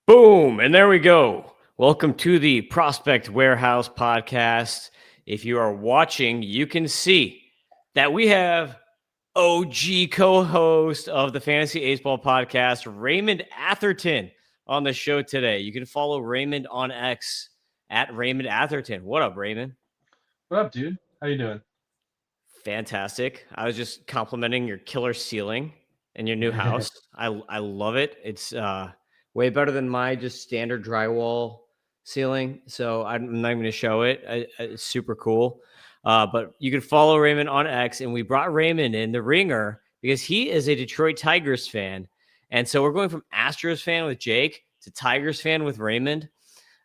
Boom, and there we go. Welcome to the Prospect Warehouse podcast. If you are watching, you can see that we have OG co-host of the Fantasy Ace Ball podcast, Raymond Atherton, on the show today. You can follow Raymond on X at Raymond Atherton. What up, Raymond? What up, dude? How you doing? Fantastic. I was just complimenting your killer ceiling and your new house. I love it. It's way better than my just standard drywall ceiling. So I'm not even going to show it. It's super cool. But you can follow Raymond on X, and we brought Raymond in the ringer because he is a Detroit Tigers fan. And so we're going from Astros fan with Jake to Tigers fan with Raymond.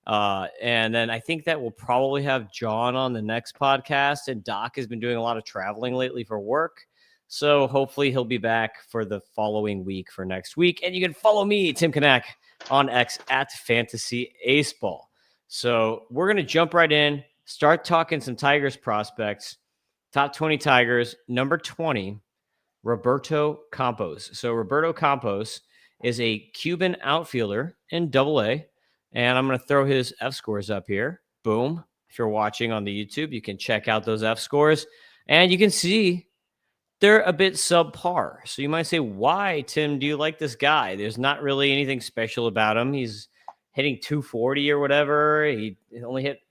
And then I think that we'll probably have John on the next podcast. And Doc has been doing a lot of traveling lately for work. So hopefully he'll be back for the following week for next week. And you can follow me, Tim Kanak, on X at Fantasy Ace Ball. So we're going to jump right in, start talking some Tigers prospects. Top 20 Tigers, number 20, Roberto Campos. So Roberto Campos is a Cuban outfielder in Double-A. And I'm going to throw his F scores up here. Boom. If you're watching on the YouTube, you can check out those F scores. And you can see they're a bit subpar. So you might say, why, Tim, do you like this guy? There's not really anything special about him. He's hitting 240 or whatever. He only hit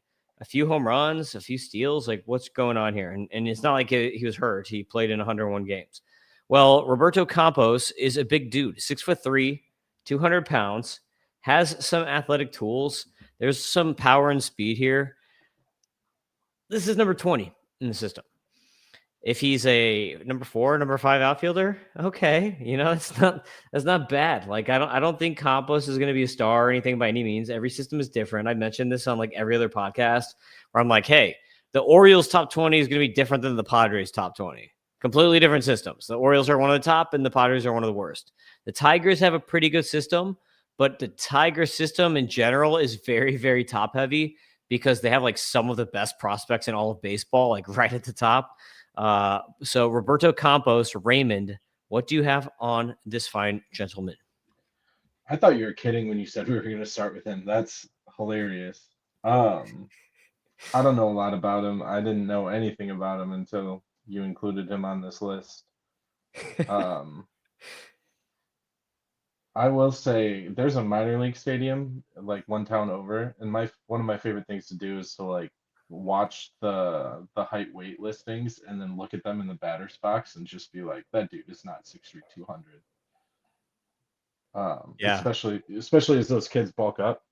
a few home runs, a few steals. Like, what's going on here? And it's not like he was hurt. He played in 101 games. Well, Roberto Campos is a big dude, 6'3", 200 pounds. Has some athletic tools. There's some power and speed here. This is number 20 in the system. If he's a number 4, number 5 outfielder, okay, that's not bad. Like I don't think Campos is going to be a star or anything by any means. Every system is different. I mentioned this on like every other podcast where I'm like, hey, the Orioles top 20 is going to be different than the Padres top 20. Completely different systems. The Orioles are one of the top, and the Padres are one of the worst. The Tigers have a pretty good system. But the Tiger system in general is very, very top heavy because they have like some of the best prospects in all of baseball, like right at the top. So Roberto Campos, Raymond, what do you have on this fine gentleman? I thought you were kidding when you said we were going to start with him. That's hilarious. I don't know a lot about him. I didn't know anything about him until you included him on this list. Um, I will say there's a minor league stadium like one town over, and one of my favorite things to do is to like watch the height weight listings and then look at them in the batter's box and just be like, that dude is not 6'3", 200. Yeah. Especially as those kids bulk up.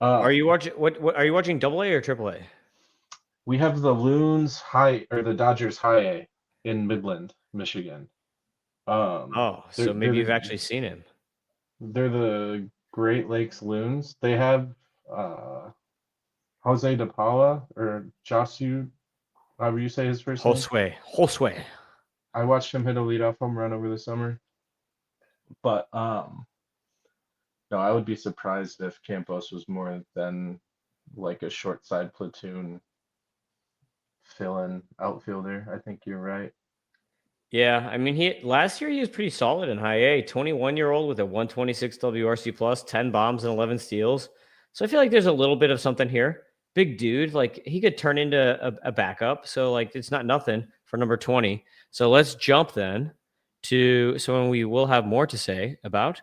Are you watching what are you watching Double-A or Triple-A? We have the Loons High or the Dodgers High A in Midland, Michigan. So maybe you've actually seen him. They're the Great Lakes Loons. They have Jose De Paula or Josue, however you say his first name. Josue. I watched him hit a leadoff home run over the summer. But no, I would be surprised if Campos was more than like a short side platoon fill-in outfielder. I think you're right. Yeah, I mean, last year he was pretty solid in high A. 21-year-old with a 126 WRC plus, 10 bombs and 11 steals. So I feel like there's a little bit of something here. Big dude, like he could turn into a backup. So like it's not nothing for number 20. So let's jump then to someone we will have more to say about.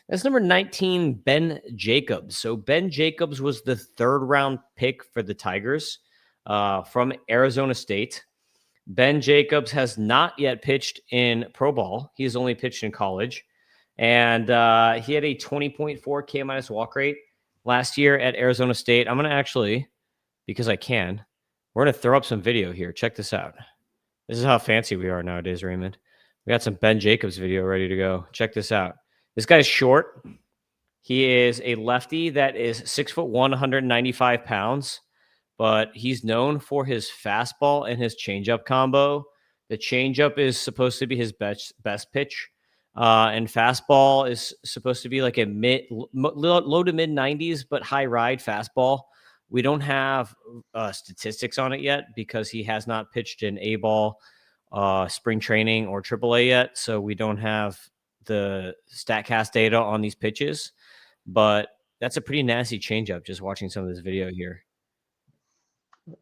That's number 19, Ben Jacobs. So Ben Jacobs was the 3rd round pick for the Tigers from Arizona State. Ben Jacobs has not yet pitched in pro ball. He's only pitched in college. And he had a 20.4 K minus walk rate last year at Arizona State. I'm going to actually, because I can, we're going to throw up some video here. Check this out. This is how fancy we are nowadays, Raymond. We got some Ben Jacobs video ready to go. Check this out. This guy's short. He is a lefty that is 6'1", 195 pounds. But he's known for his fastball and his changeup combo. The changeup is supposed to be his best pitch, and fastball is supposed to be like a low to mid 90s, but high ride fastball. We don't have statistics on it yet because he has not pitched in A ball, spring training, or AAA yet, so we don't have the Statcast data on these pitches. but that's a pretty nasty changeup. Just watching some of this video here.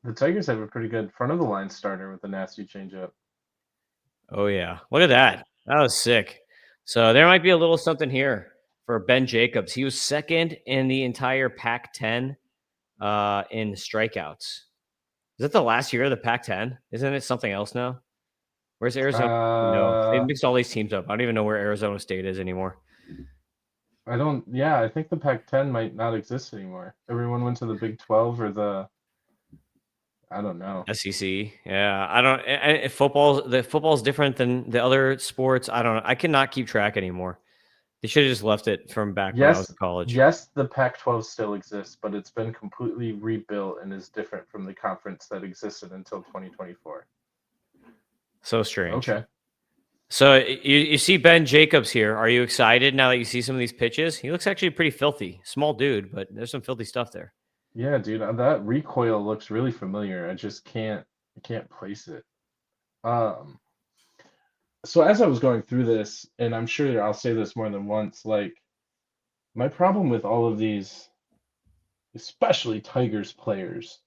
The Tigers have a pretty good front of the line starter with a nasty changeup. Oh yeah, look at that. That was sick. So there might be a little something here for Ben Jacobs. He was second in the entire Pac-10 in strikeouts. Is that the last year of the Pac-10? Isn't it something else now? Where's Arizona? No, they Uh, mixed all these teams up. I don't even know where Arizona State is anymore. I don't. Yeah, I think the Pac-10 might not exist anymore. Everyone went to the Big 12 or the. I don't know. SEC. Yeah, I don't. The football's different than the other sports. I don't know. I cannot keep track anymore. They should have just left it from back when I was Yes, in college. yes, the Pac-12 still exists, but it's been completely rebuilt and is different from the conference that existed until 2024. So strange. Okay. So you see Ben Jacobs here. Are you excited now that you see some of these pitches? He looks actually pretty filthy. Small dude, but there's some filthy stuff there. Yeah, dude, that recoil looks really familiar. I can't place it. Um, so as I was going through this, and I'm sure I'll say this more than once, like my problem with all of these, especially Tigers players,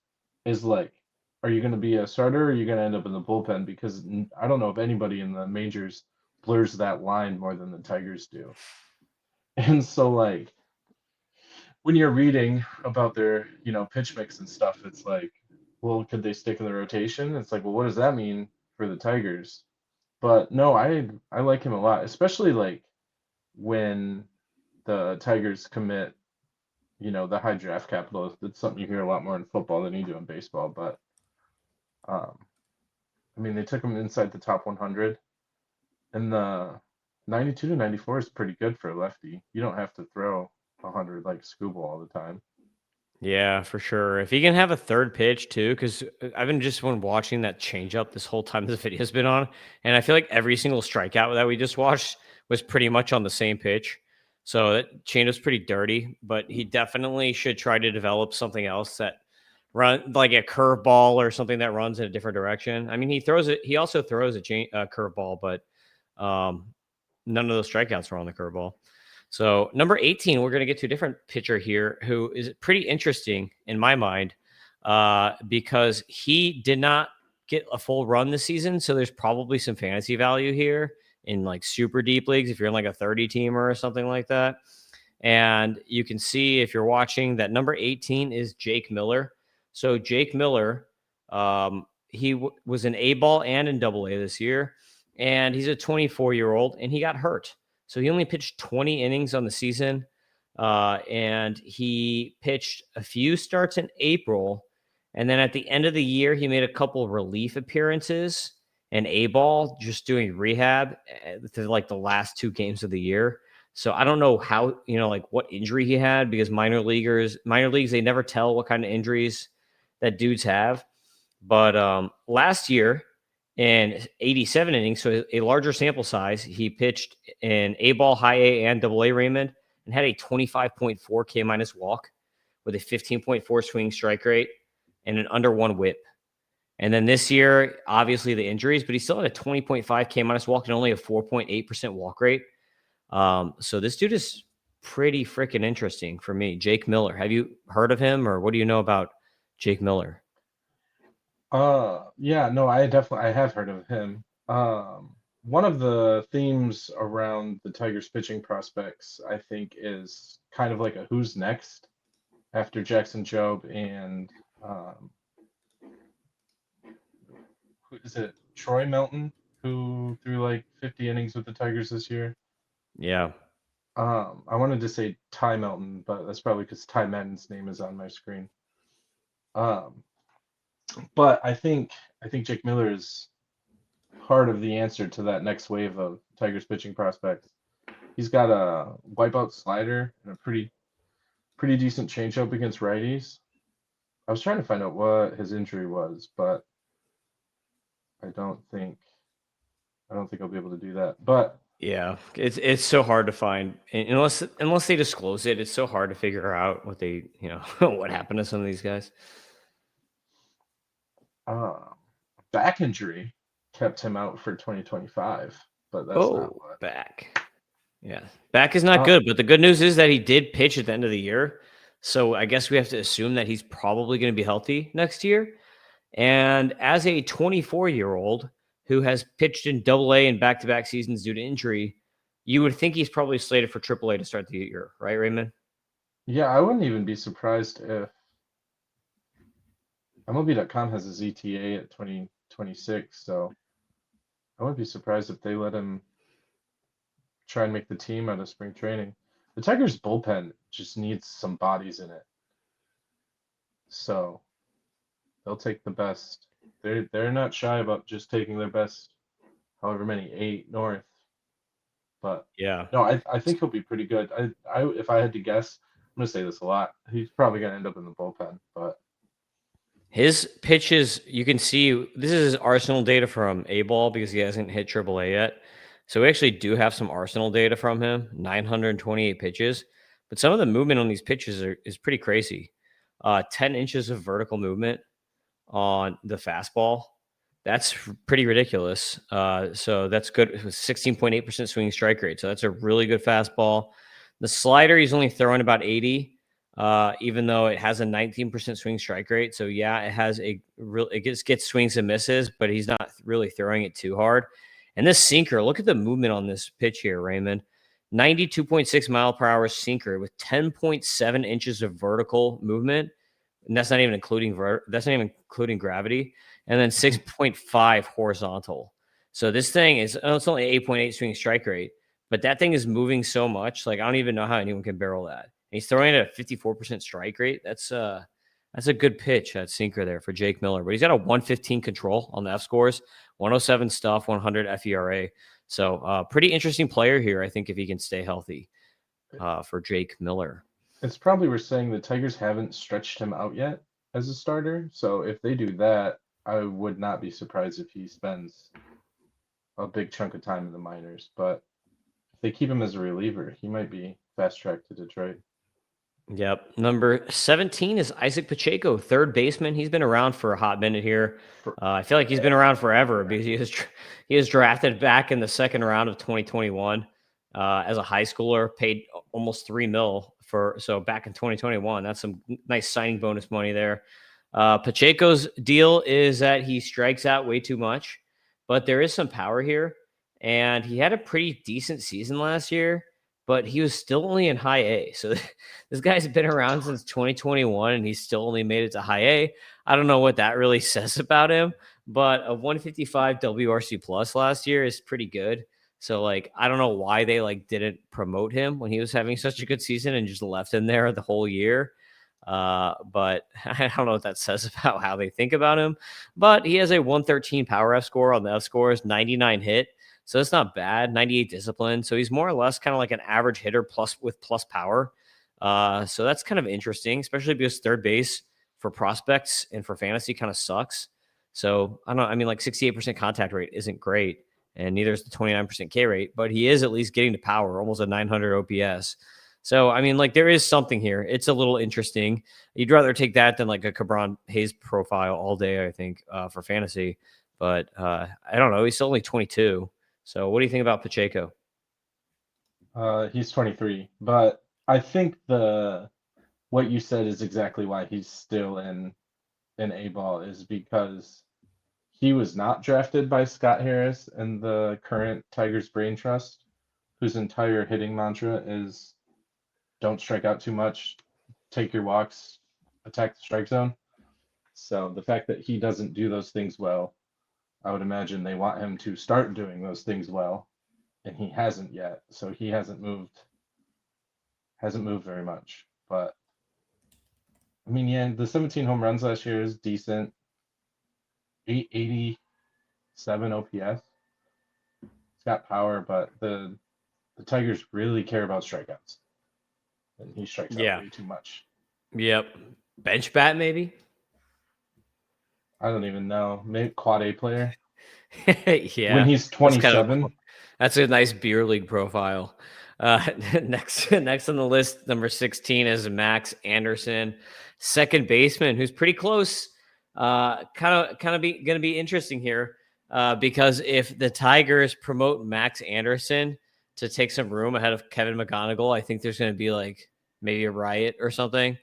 is like, are you going to be a starter or are you going to end up in the bullpen? Because I don't know if anybody in the majors blurs that line more than the Tigers do. And so like when you're reading about their, pitch mix and stuff, it's like, well, could they stick in the rotation? It's like, well, what does that mean for the Tigers? But no, I like him a lot, especially like when the Tigers commit, the high draft capital. It's something you hear a lot more in football than you do in baseball. But um, I mean, they took him inside the top 100, and the 92 to 94 is pretty good for a lefty. You don't have to throw 100 like Scuba all the time. Yeah, for sure. If he can have a third pitch too, because I've been just been watching that changeup this whole time this video's been on, and I feel like every single strikeout that we just watched was pretty much on the same pitch. So that changeup's pretty dirty, but he definitely should try to develop something else that run like a curveball or something that runs in a different direction. I mean, he throws it. He also throws a curveball, but um, none of those strikeouts were on the curveball. So number 18, we're going to get to a different pitcher here who is pretty interesting in my mind because he did not get a full run this season. So there's probably some fantasy value here in like super deep leagues if you're in like a 30 teamer or something like that. And you can see if you're watching that number 18 is Jake Miller. So Jake Miller, was an A ball and in double A this year. And he's a 24-year-old and he got hurt. So he only pitched 20 innings on the season. And he pitched a few starts in April. And then at the end of the year, he made a couple of relief appearances and A ball just doing rehab to like the last two games of the year. So I don't know how, like what injury he had because minor leagues, they never tell what kind of injuries that dudes have. But last year, in 87 innings, so a larger sample size, he pitched in A ball, high A, and double A Raymond and had a 25.4 K minus walk with a 15.4 swing strike rate and an under one whip. And then this year, obviously the injuries, but he still had a 20.5 K minus walk and only a 4.8% walk rate. So this dude is pretty freaking interesting for me. Jake Miller. Have you heard of him or what do you know about Jake Miller? Yeah, no, I have heard of him. One of the themes around the Tigers pitching prospects, I think, is kind of like a who's next after Jackson Jobe and um, who is it? Troy Melton, who threw like 50 innings with the Tigers this year. Yeah. I wanted to say Ty Melton, but that's probably because Ty Madden's name is on my screen. Um, but I think Jake Miller is part of the answer to that next wave of Tigers pitching prospects. He's got a wipeout slider and a pretty decent changeup against righties. I was trying to find out what his injury was, but I don't think I'll be able to do that. But Yeah, it's so hard to find unless they disclose it. It's so hard to figure out what they what happened to some of these guys. uh, back injury kept him out for 2025, but that's not Oh, what. back. Yeah. Back is not good, but the good news is that he did pitch at the end of the year. So I guess we have to assume that he's probably going to be healthy next year. And as a 24-year-old who has pitched in AA in back-to-back seasons due to injury, you would think he's probably slated for AAA to start the year, right, Raymond? Yeah, I wouldn't even be surprised if MLB.com has his ETA at 2026, so I wouldn't be surprised if they let him try and make the team out of spring training. The Tigers bullpen just needs some bodies in it. So they'll take the best. They're not shy about just taking their best, however many, 8 north. But Yeah. no, I think he'll be pretty good. I if I had to guess, I'm gonna say this a lot. He's probably gonna end up in the bullpen, but His pitches, you can see this is his Arsenal data from A ball because he hasn't hit AAA yet. So we actually do have some Arsenal data from him, 928 pitches. But some of the movement on these pitches is pretty crazy. 10 inches of vertical movement on the fastball. That's pretty ridiculous. So that's good. It was 16.8% swinging strike rate. So that's a really good fastball. The slider, he's only throwing about 80, even though it has a 19% swing strike rate. So yeah, it has it gets swings and misses, but he's not really throwing it too hard. And this sinker, look at the movement on this pitch here, Raymond. 92.6 mile per hour sinker with 10.7 inches of vertical movement. And that's not even including gravity, and then 6.5 horizontal. So this thing is it's only 8.8 swing strike rate, but that thing is moving so much. Like I don't even know how anyone can barrel that. And he's throwing it at a 54% strike rate. That's a good pitch, that sinker there for Jake Miller. But he's got a 115 control on the F scores, 107 stuff, 100 FERA. So pretty interesting player here, I think, if he can stay healthy for Jake Miller. it's probably worth saying the Tigers haven't stretched him out yet as a starter. So if they do that, I would not be surprised if he spends a big chunk of time in the minors. But if they keep him as a reliever, he might be fast tracked to Detroit. Yep. Number 17 is Izaac Pacheco, third baseman. He's been around for a hot minute here. I feel like he's been around forever because he was drafted back in the second round of 2021 as a high schooler, paid almost $3 million so back in 2021. That's some nice signing bonus money there. Pacheco's deal is that he strikes out way too much, but there is some power here. And he had a pretty decent season last year, but he was still only in high A. So this guy's been around since 2021 and he's still only made it to high A. I don't know what that really says about him, but a 155 WRC plus last year is pretty good. So like, I don't know why they like didn't promote him when he was having such a good season and just left him there the whole year. But I don't know what that says about how they think about him, but he has a 113 power F score on the F scores, 99 hit. So it's not bad. 98 discipline. So he's more or less kind of like an average hitter plus power. So that's kind of interesting, especially because third base for prospects and for fantasy kind of sucks. So I don't know. I mean, like 68% contact rate isn't great, and neither is the 29% K rate, but he is at least getting to power, almost a 900 OPS. So, I mean, like there is something here. It's a little interesting. You'd rather take that than like a Cabron Hayes profile all day, I think, for fantasy. But I don't know. He's still only 22. So what do you think about Pacheco? He's 23, but I think what you said is exactly why he's still in A ball is because he was not drafted by Scott Harris and the current Tigers Brain Trust, whose entire hitting mantra is don't strike out too much, take your walks, attack the strike zone. So the fact that he doesn't do those things well, I would imagine they want him to start doing those things well, and he hasn't yet. So he hasn't moved very much. But I mean, yeah, the 17 home runs last year is decent. 887 OPS. It's got power, but the Tigers really care about strikeouts, and he strikes out way too much. Yep. Bench bat, maybe? I don't even know. Maybe quad A player. Yeah. When he's 27. That's a nice beer league profile. Next on the list, number 16 is Max Anderson, second baseman, who's pretty close. Kind of going to be interesting here because if the Tigers promote Max Anderson, to take some room ahead of Kevin McGonigle. I think there's going to be like maybe a riot or something.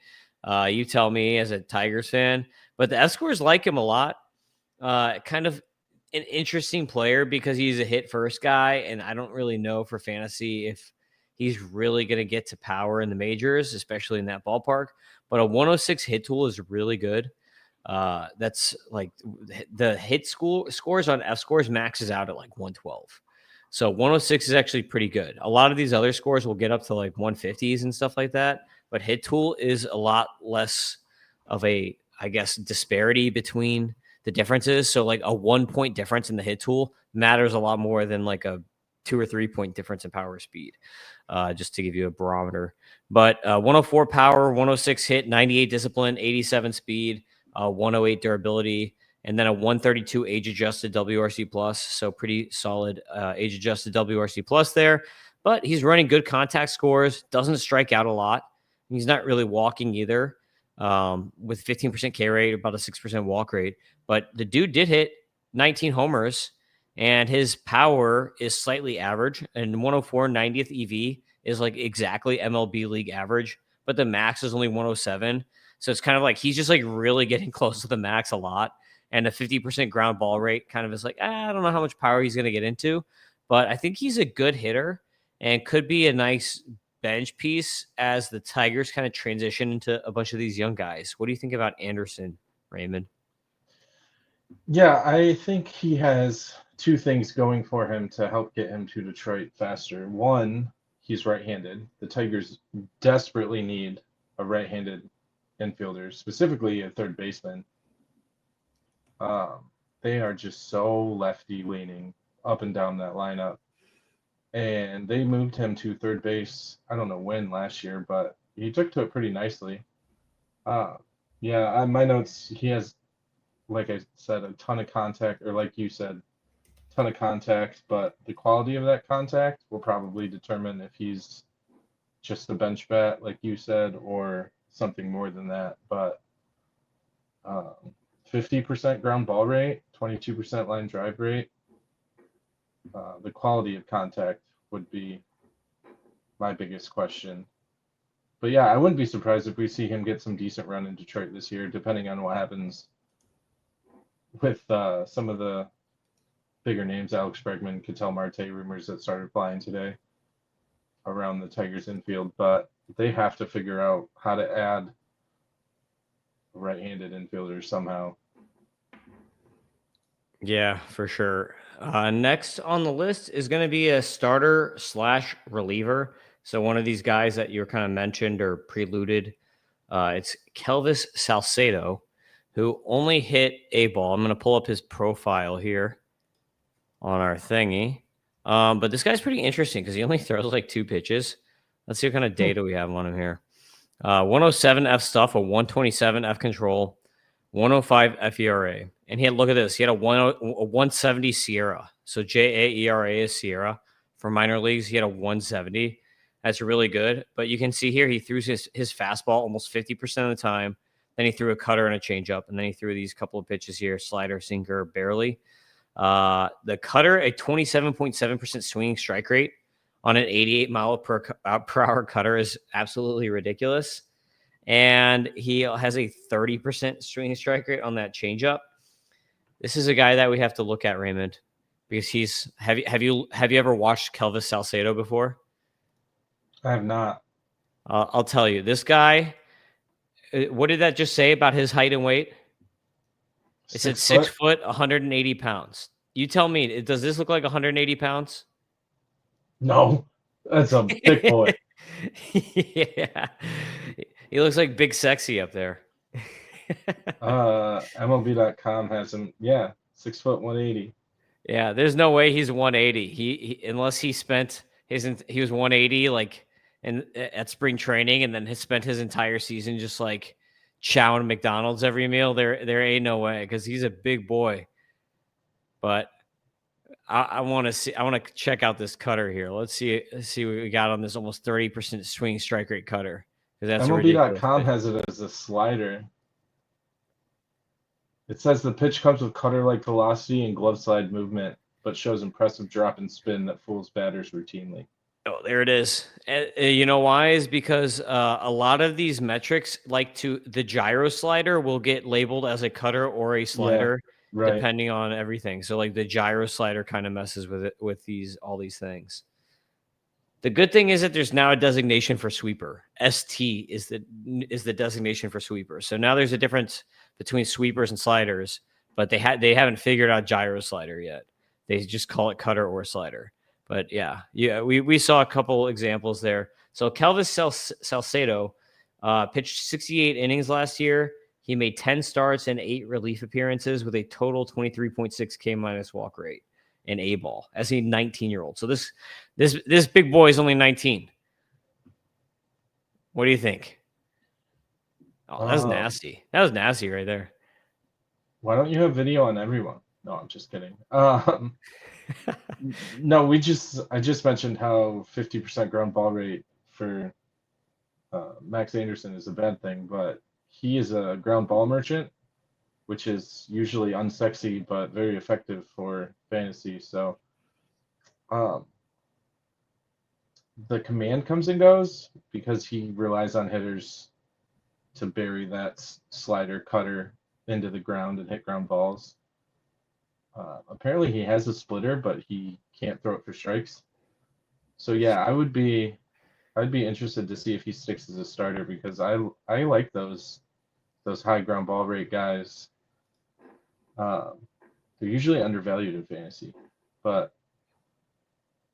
You tell me as a Tigers fan, but the F scores like him a lot. Kind of an interesting player because he's a hit first guy, and I don't really know for fantasy if he's really going to get to power in the majors, especially in that ballpark. But a 106 hit tool is really good. That's like the hit scores on F scores maxes out at like 112. So 106 is actually pretty good. A lot of these other scores will get up to like 150s and stuff like that, but hit tool is a lot less of a, I guess, disparity between the differences. So like a 1 point difference in the hit tool matters a lot more than like a 2 or 3 point difference in power speed, just to give you a barometer. But 104 power, 106 hit, 98 discipline, 87 speed, 108 durability, and then a 132 age adjusted WRC plus. So pretty solid age adjusted WRC plus there. But he's running good contact scores, doesn't strike out a lot. He's not really walking either, with 15% K rate, about a 6% walk rate. But the dude did hit 19 homers, and his power is slightly average. And 104 90th EV is like exactly MLB league average, but the max is only 107. So it's kind of like he's just like really getting close to the max a lot. And a 50% ground ball rate kind of is like, I don't know how much power he's going to get into, but I think he's a good hitter and could be a nice bench piece as the Tigers kind of transition into a bunch of these young guys. What do you think about Anderson, Raymond? Yeah, I think he has two things going for him to help get him to Detroit faster. One, he's right-handed. The Tigers desperately need a right-handed infielder, specifically a third baseman. They are just so lefty leaning up and down that lineup. And they moved him to third base, I don't know when last year, but he took to it pretty nicely. Yeah, on my notes, he has, like I said, a ton of contact, or like you said, ton of contact, but the quality of that contact will probably determine if he's just a bench bat, like you said, or something more than that. But 50% ground ball rate, 22% line drive rate, the quality of contact would be my biggest question. But yeah, I wouldn't be surprised if we see him get some decent run in Detroit this year, depending on what happens with some of the bigger names, Alex Bregman, Ketel Marte rumors that started flying today around the Tigers infield. But they have to figure out how to add right-handed infielders somehow. Yeah, for sure. Next on the list is going to be a starter slash reliever. So one of these guys that you kind of mentioned or preluded, it's Kelvis Salcedo, who only hit a ball. I'm going to pull up his profile here on our thingy. But this guy's pretty interesting because he only throws like 2 pitches. Let's see what kind of data we have on him here. 107 F stuff, a 127 F control, 105 FERA. And he had, look at this, he had a 170 Sierra. So JAERA is Sierra. For minor leagues, he had a 170. That's really good. But you can see here, he threw his fastball almost 50% of the time. Then he threw a cutter and a changeup. And then he threw these couple of pitches here, slider, sinker, barely. The cutter, a 27.7% swinging strike rate on an 88 mile per hour cutter is absolutely ridiculous. And he has a 30% swinging strike rate on that changeup. This is a guy that we have to look at, Raymond, because he's have you ever watched Kelvis Salcedo before? I have not. I'll tell you, this guy. What did that just say about his height and weight? It said 6 foot, 180 pounds. You tell me, does this look like 180 pounds? No, that's a big boy. Yeah. He looks like Big Sexy up there. MLB.com has him, yeah, 6 foot 180. Yeah, there's no way he's 180. He unless he spent he was 180 like at spring training and then has spent his entire season just like chowing McDonald's every meal. There ain't no way because he's a big boy. But I want to check out this cutter here. Let's see what we got on this almost 30% swing strike rate cutter. Because that's MLB.com has it as a slider. It says the pitch comes with cutter-like velocity and glove slide movement, but shows impressive drop and spin that fools batters routinely. Oh, there it is. You know why? Is because a lot of these metrics, like the gyro slider, will get labeled as a cutter or a Yeah, slider, right. depending on everything. So, like the gyro slider kind of messes with it with all these things. The good thing is that there's now a designation for sweeper. ST is the designation for sweeper. So now there's a difference between sweepers and sliders, but they haven't figured out gyro slider yet. They just call it cutter or slider. But yeah, we saw a couple examples there. So Kelvis Salcedo pitched 68 innings last year. He made 10 starts and 8 relief appearances with a total 23.6 K minus walk rate in A ball as a 19-year-old. So this big boy is only 19. What do you think? Oh, that's nasty. That was nasty right there. Why don't you have video on everyone? No, I'm just kidding. No, I just mentioned how 50% ground ball rate for Max Anderson is a bad thing, but he is a ground ball merchant, which is usually unsexy but very effective for fantasy. So um, the command comes and goes because he relies on hitters to bury that slider cutter into the ground and hit ground balls. Apparently he has a splitter, but he can't throw it for strikes. So yeah, I'd be interested to see if he sticks as a starter because I like those high ground ball rate guys. Um, they're usually undervalued in fantasy, but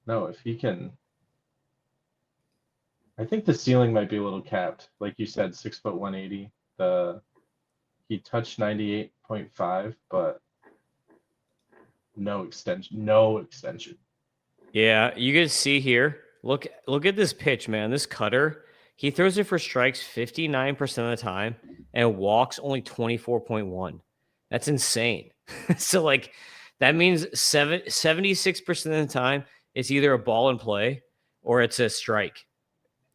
no, if he can, I think the ceiling might be a little capped. Like you said, 6 foot 180. He touched 98.5, but no extension, no extension. Yeah, you can see here. Look at this pitch, man. This cutter, he throws it for strikes 59% of the time and walks only 24.1. That's insane. So like that means 76% of the time it's either a ball in play or it's a strike,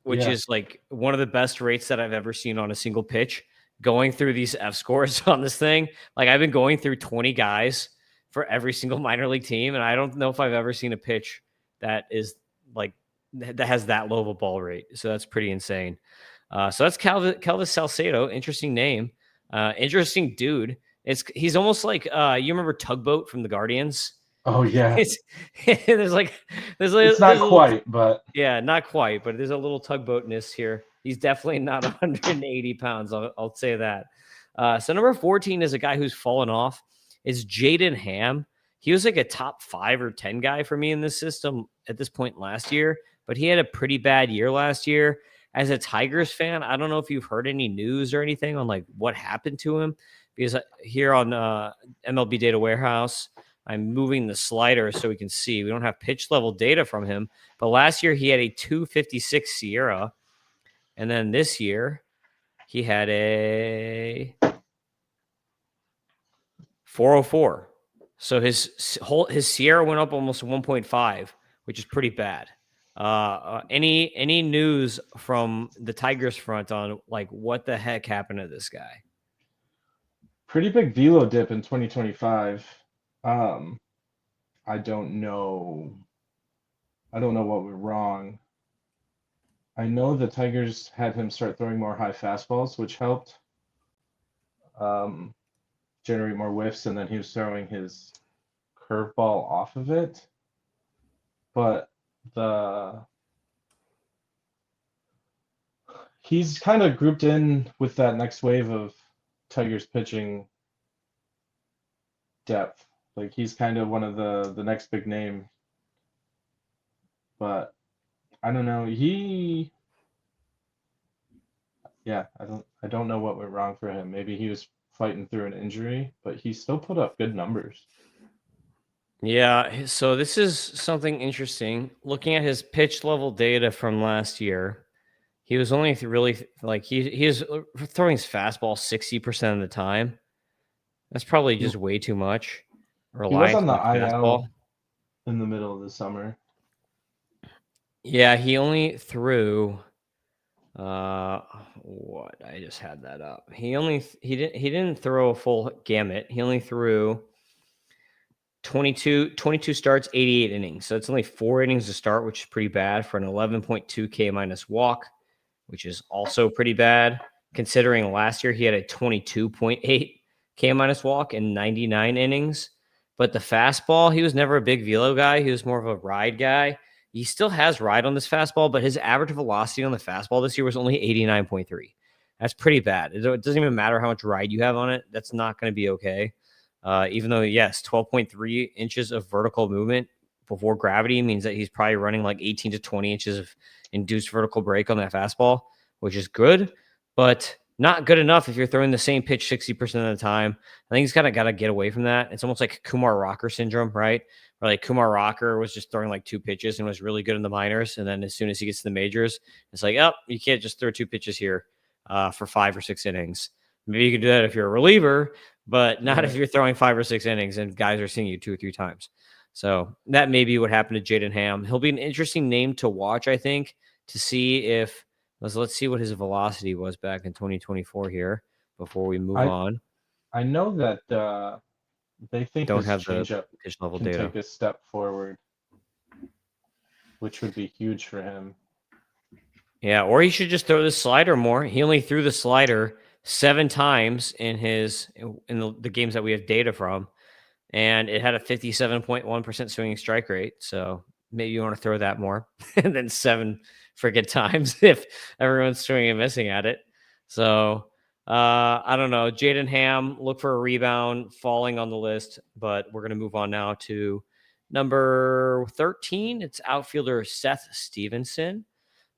which Yeah, is like one of the best rates that I've ever seen on a single pitch. Going through these F scores on this thing, like I've been going through 20 guys for every single minor league team, and I don't know if I've ever seen a pitch that is like that has that low of a ball rate. So that's pretty insane. So that's Kelvis Salcedo. Interesting name. Interesting dude. He's almost like you remember Tugboat from the Guardians. oh yeah. It's there's like there's It's a not little quite, but yeah, not quite, but there's a little tugboatness here. He's definitely not 180 pounds. I'll say that. So number 14 is a guy who's fallen off. Is Jaden Hamm. He was like a top 5 or 10 guy for me in this system at this point last year, but he had a pretty bad year last year. As a Tigers fan, I don't know if you've heard any news or anything on like what happened to him, because here on MLB Data Warehouse, I'm moving the slider so we can see. We don't have pitch level data from him, but last year he had a 256 Sierra, and then this year he had a 404. So his Sierra went up almost 1.5, which is pretty bad. Any news from the Tigers front on like what the heck happened to this guy? pretty big velo dip in 2025. Um, I don't know. I don't know what went wrong. I know the Tigers had him start throwing more high fastballs, which helped um, generate more whiffs, and then he was throwing his curveball off of it. But the he's kind of grouped in with that next wave of Tigers pitching depth. Like he's kind of one of the next big name. But I don't know. I don't know what went wrong for him. Maybe he was fighting through an injury, but he still put up good numbers. Yeah, so this is something interesting. Looking at his pitch level data from last year, he was only really like he is throwing his fastball 60% of the time. That's probably He just way too much. he was Reliance on the on the fastball. IL in the middle of the summer. Yeah, he only threw what? I just had that up. He didn't throw a full gamut. He only threw 22 starts, 88 innings. So it's only 4 innings to start, which is pretty bad for an 11.2 K minus walk, which is also pretty bad considering last year he had a 22.8 K minus walk in 99 innings. But the fastball, he was never a big velo guy. He was more of a ride guy. He still has ride on this fastball, but his average velocity on the fastball this year was only 89.3. That's pretty bad. It doesn't even matter how much ride you have on it. That's not going to be okay. Even though, yes, 12.3 inches of vertical movement before gravity means that he's probably running like 18 to 20 inches of induced vertical break on that fastball, which is good, but not good enough if you're throwing the same pitch 60% of the time. I think he's kind of got to get away from that. It's almost like Kumar Rocker syndrome, right? Where like Kumar Rocker was just throwing like 2 pitches and was really good in the minors. And then as soon as he gets to the majors, it's like, oh, you can't just throw 2 pitches here for 5 or 6 innings. Maybe you can do that if you're a reliever, but not if you're throwing 5 or 6 innings and guys are seeing you 2 or 3 times. So that may be what happened to Jaden Hamm. He'll be an interesting name to watch, I think, to see if let's see what his velocity was back in 2024 here before we move on. I know that they think Don't his have the changeup pitch level can data. take a step forward, which would be huge for him. Yeah, or he should just throw the slider more. He only threw the slider 7 times in the games that we have data from, and it had a 57.1% swinging strike rate. So maybe you want to throw that more than 7 freaking times if everyone's swinging and missing at it. So I don't know. Jaden Hamm, look for a rebound, falling on the list, but we're going to move on now to number 13. It's outfielder Seth Stephenson.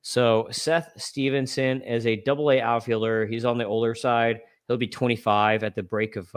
So Seth Stephenson is a AA outfielder. He's on the older side. He'll be 25 at the break of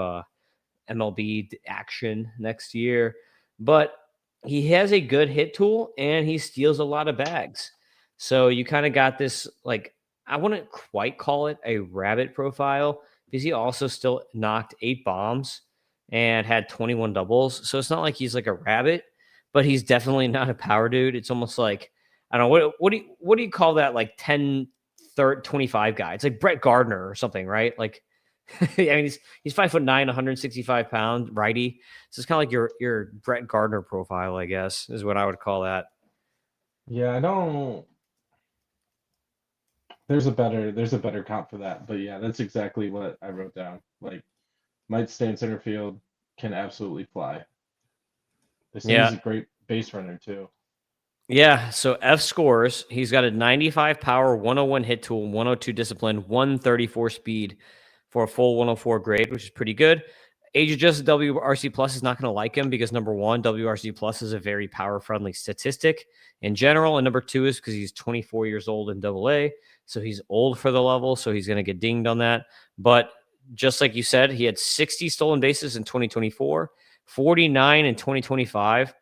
MLB action next year, but he has a good hit tool and he steals a lot of bags. So you kind of got this, like, I wouldn't quite call it a rabbit profile because he also still knocked 8 bombs and had 21 doubles. So it's not like he's like a rabbit, but he's definitely not a power dude. It's almost like, I don't know, what do you call that? Like 10, 30, 25 guy. It's like Brett Gardner or something, right? Like, I mean, he's 5'9", 165 pound righty. So it's kind of like your Brett Gardner profile, I guess, is what I would call that. Yeah, I don't. There's a better comp for that, but yeah, that's exactly what I wrote down. Like, might stay in center field, can absolutely fly. They say he's a great base runner too. Yeah, so F scores. He's got a 95 power, 101 hit tool, 102 discipline, 134 speed for a full 104 grade, which is pretty good. Age adjusted WRC plus is not going to like him because number 1, WRC plus is a very power friendly statistic in general, and number 2 is because he's 24 years old in AA, so he's old for the level, so he's going to get dinged on that. But just like you said, he had 60 stolen bases in 2024, 49 in 2025.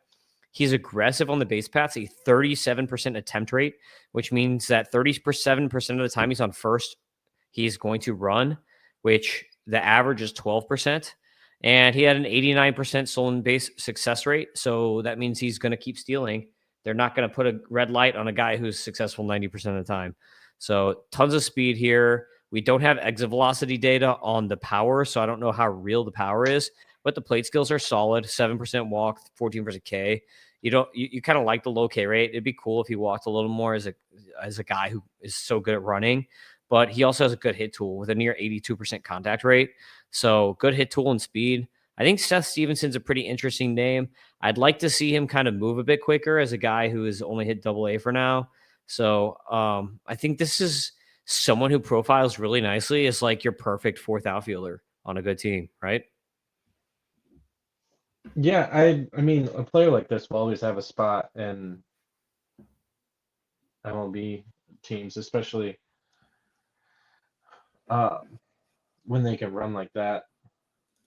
He's aggressive on the base paths, a 37% attempt rate, which means that 37% of the time he's on first, he's going to run, which the average is 12%. And he had an 89% stolen base success rate. So that means he's going to keep stealing. They're not going to put a red light on a guy who's successful 90% of the time. So tons of speed here. We don't have exit velocity data on the power, so I don't know how real the power is, but the plate skills are solid. 7% walk, 14% K. You kind of like the low K rate. It'd be cool if he walked a little more as a guy who is so good at running, but he also has a good hit tool with a near 82% contact rate. So good hit tool and speed. I think Seth Stephenson's a pretty interesting name. I'd like to see him kind of move a bit quicker as a guy who has only hit AA for now. So I think this is someone who profiles really nicely as like your perfect 4th outfielder on a good team, right? Yeah, I mean, a player like this will always have a spot in MLB teams, especially when they can run like that.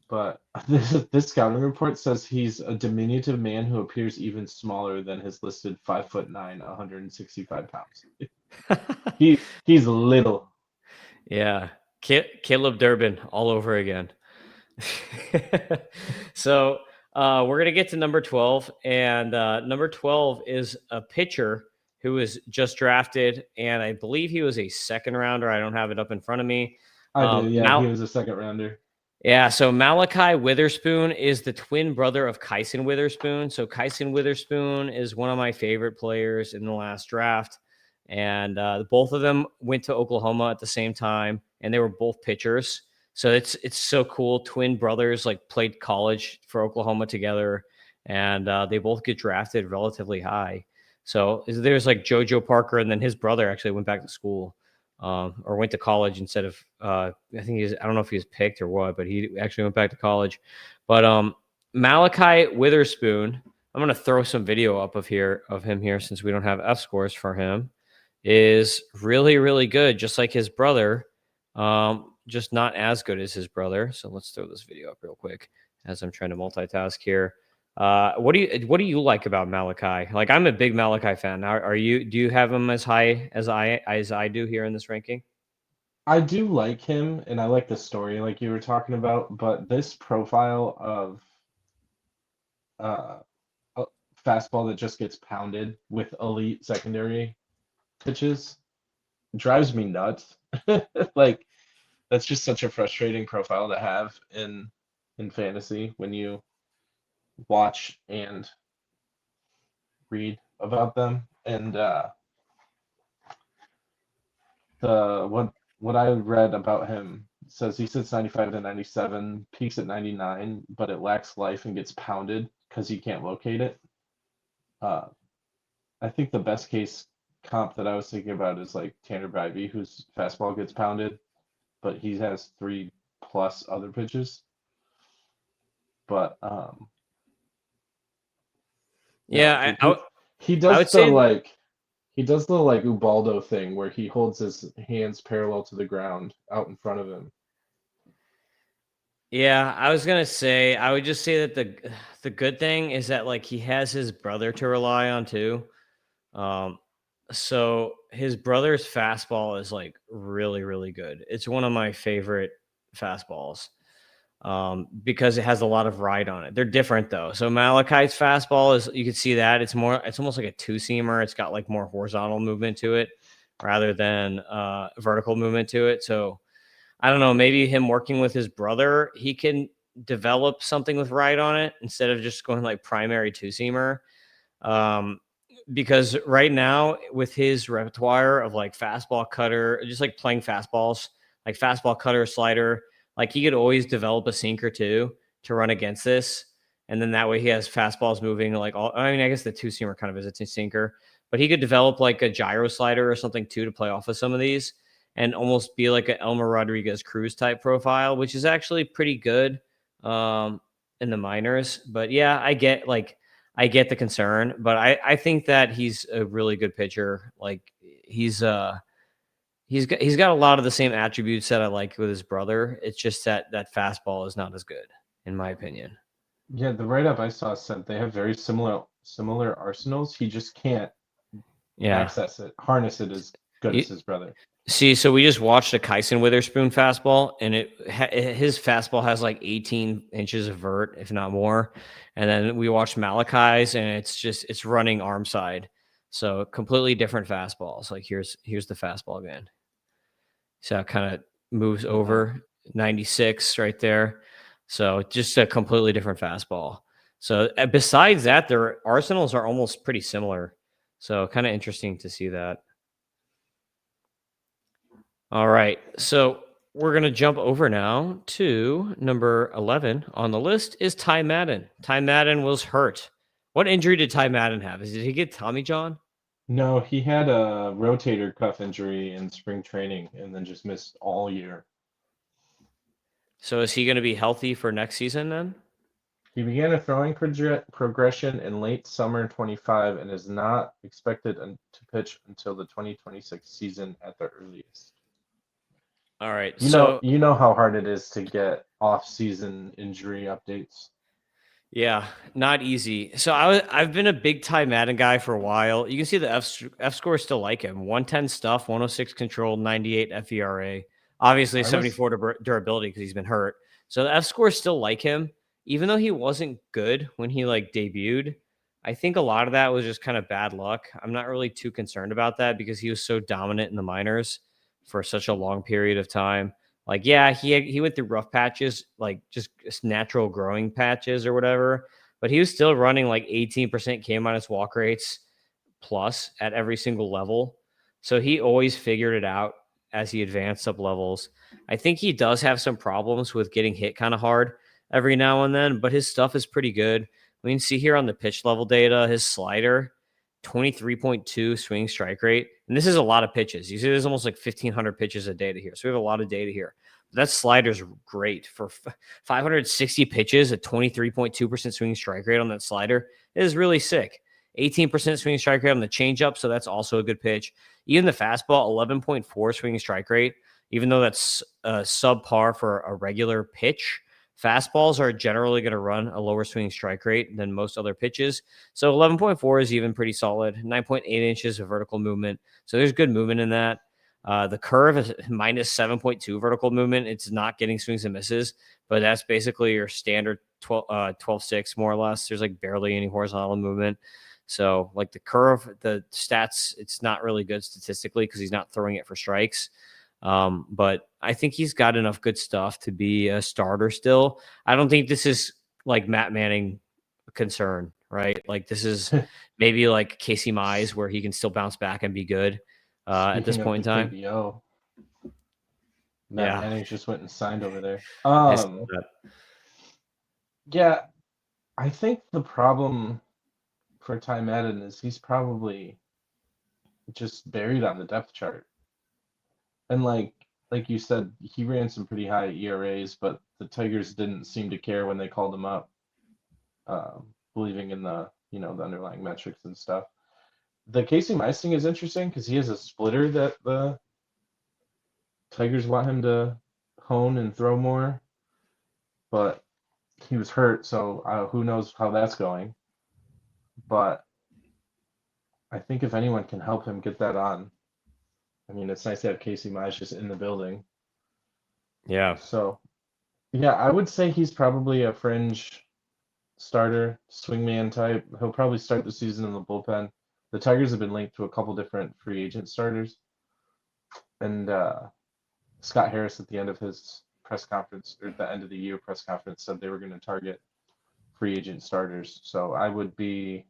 But this scouting report says he's a diminutive man who appears even smaller than his listed 5'9", 165 pounds. He's little. Yeah, Caleb Durbin all over again. So we're gonna get to number 12, and number 12 is a pitcher who was just drafted, and I believe he was a second rounder. I don't have it up in front of me. I do, yeah. He was a second rounder. Yeah, so Malachi Witherspoon is the twin brother of Kyson Witherspoon. So Kyson Witherspoon is one of my favorite players in the last draft, and both of them went to Oklahoma at the same time, and they were both pitchers. So it's so cool. Twin brothers like played college for Oklahoma together, and they both get drafted relatively high. So there's like JoJo Parker, and then his brother actually went back to school or went to college instead of I think I don't know if he was picked or what, but he actually went back to college. But Malachi Witherspoon, I'm gonna throw some video up of him here since we don't have F scores for him. Is really really good, just like his brother, just not as good as his brother. So let's throw this video up real quick as I'm trying to multitask here. What do you like about Malachi? Like, I'm a big Malachi fan. Are you? Do you have him as high as I do here in this ranking? I do like him, and I like the story, like you were talking about. But this profile of uh, a fastball that just gets pounded with elite secondary pitches drives me nuts. Like that's just such a frustrating profile to have in fantasy when you watch and read about them. And the what I read about him says he sits 95 to 97, peaks at 99, but it lacks life and gets pounded because he can't locate it. Uh, I think the best case comp that I was thinking about is like Tanner Bybee, whose fastball gets pounded, but he has three plus other pitches. But no, Yeah, dude, I, he I does would the say, like he does the like Ubaldo thing where he holds his hands parallel to the ground out in front of him. yeah, I was gonna say, I would just say that the good thing is that like he has his brother to rely on too. Um, so his brother's fastball is like really really good. It's one of my favorite fastballs. Because it has a lot of ride on it. They're different though. So Malachi's fastball is you can see that it's almost like a two seamer. It's got like more horizontal movement to it rather than vertical movement to it. So I don't know, maybe him working with his brother, he can develop something with ride on it instead of just going like primary two seamer. Um, because right now with his repertoire of like fastball cutter, just like playing fastballs, like fastball cutter slider, like he could always develop a sinker too to run against this. And then that way he has fastballs moving like all, I mean, I guess the two seamer kind of is a sinker, but he could develop like a gyro slider or something too to play off of some of these and almost be like an Elmer Rodriguez Cruz type profile, which is actually pretty good in the minors. But yeah, I get the concern, but I think that he's a really good pitcher. Like he's got a lot of the same attributes that I like with his brother. It's just that that fastball is not as good, in my opinion. Yeah, the write-up I saw said they have very similar arsenals. He just can't Yeah. access it, harness it as good You, as his brother. see, so we just watched a Kyson Witherspoon fastball, and his fastball has like 18 inches of vert, if not more. And then we watched Malachi's, and it's running arm side, so completely different fastballs. Like here's the fastball again. So it kind of moves Uh-huh. over 96 right there. So just a completely different fastball. So besides that, their arsenals are almost pretty similar. So kind of interesting to see that. All right. So we're going to jump over now to number 11 on the list is Ty Madden. Ty Madden was hurt. What injury did Ty Madden have? Did he get Tommy John? No, he had a rotator cuff injury in spring training and then just missed all year. So is he going to be healthy for next season then? He began a throwing progression in late summer 25 and is not expected to pitch until the 2026 season at the earliest. All right. You know, So you know how hard it is to get off-season injury updates. yeah, not easy. So I've been a big Ty Madden guy for a while. You can see the F score still like him. 110 stuff, 106 control, 98 FERA. Obviously I was 74 durability because he's been hurt. So the F score still like him, even though he wasn't good when he like debuted. I think a lot of that was just kind of bad luck. I'm not really too concerned about that because he was so dominant in the minors for such a long period of time. Like, yeah, he went through rough patches, like just natural growing patches or whatever, but he was still running like 18% K minus walk rates plus at every single level. So he always figured it out as he advanced up levels. I think he does have some problems with getting hit kind of hard every now and then, but his stuff is pretty good. We can see here on the pitch level data, his slider, 23.2 swing strike rate. And this is a lot of pitches. You see, there's almost like 1,500 pitches of data here. So we have a lot of data here. But that slider's great for 560 pitches, a 23.2% swing strike rate on that slider is really sick. 18% swing strike rate on the changeup, so that's also a good pitch. Even the fastball, 11.4 swing strike rate, even though that's subpar for a regular pitch. Fastballs are generally going to run a lower swing strike rate than most other pitches. So 11.4 is even pretty solid. 9.8 inches of vertical movement. So there's good movement in that. The curve is minus 7.2 vertical movement. It's not getting swings and misses, but that's basically your standard 12-6 more or less. There's like barely any horizontal movement. So like the curve, the stats, it's not really good statistically because he's not throwing it for strikes. But I think he's got enough good stuff to be a starter still. I don't think this is like Matt Manning concern, right? Like this is maybe like Casey Mize where he can still bounce back and be good at this Speaking of point the in time. KBO, Matt Yeah. Manning just went and signed over there. I saw that. Yeah, I think the problem for Ty Madden is he's probably just buried on the depth chart. And like you said, he ran some pretty high ERAs, but the Tigers didn't seem to care when they called him up, believing in the the underlying metrics and stuff. The Casey Mize thing is interesting because he has a splitter that the Tigers want him to hone and throw more, but he was hurt, so who knows how that's going. But I think if anyone can help him get that on, I mean, it's nice to have Casey Mize just in the building. Yeah. So, yeah, I would say he's probably a fringe starter, swingman type. He'll probably start the season in the bullpen. The Tigers have been linked to a couple different free agent starters, and Scott Harris at the end of his press conference or at the end of the year press conference said they were going to target free agent starters. So I would be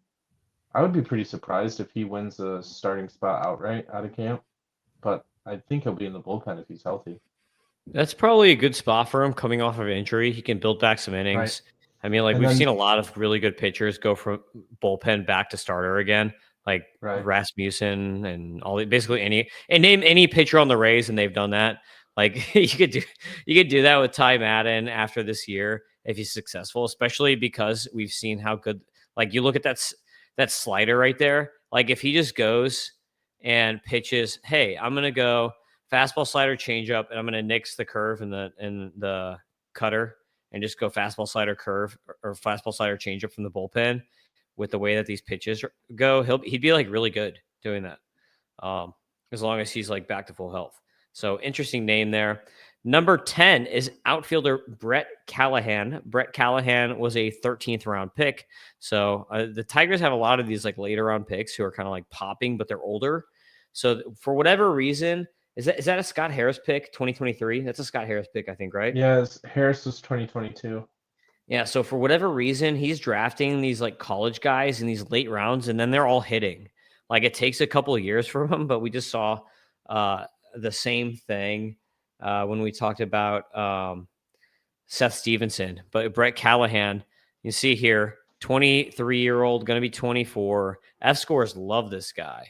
pretty surprised if he wins a starting spot outright out of camp, but I think he'll be in the bullpen if he's healthy. That's probably a good spot for him coming off of injury. He can build back some innings. Right. I mean, like And we've then seen a lot of really good pitchers go from bullpen back to starter again, like right. Rasmussen and basically name any pitcher on the Rays, and they've done that. Like you could do that with Ty Madden after this year if he's successful, especially because we've seen how good. Like you look at that slider right there. Like if he just goes and pitches, hey, I'm gonna go fastball, slider, changeup, and I'm going to nix the curve and the cutter and just go fastball, slider, curve or fastball, slider, changeup from the bullpen. With the way that these pitches go, he'd be like really good doing that, as long as he's like back to full health. So interesting name there. Number 10 is outfielder Brett Callahan. Brett Callahan was a 13th round pick. So the Tigers have a lot of these like later round picks who are kind of like popping, but they're older. So for whatever reason, is that a Scott Harris pick, 2023? That's a Scott Harris pick, I think, right? Yes, Harris was 2022. Yeah. So for whatever reason, he's drafting these like college guys in these late rounds, and then they're all hitting. Like it takes a couple of years for him, but we just saw the same thing when we talked about Seth Stephenson. But Brett Callahan, you see here, 23-year-old, going to be 24. F scores love this guy.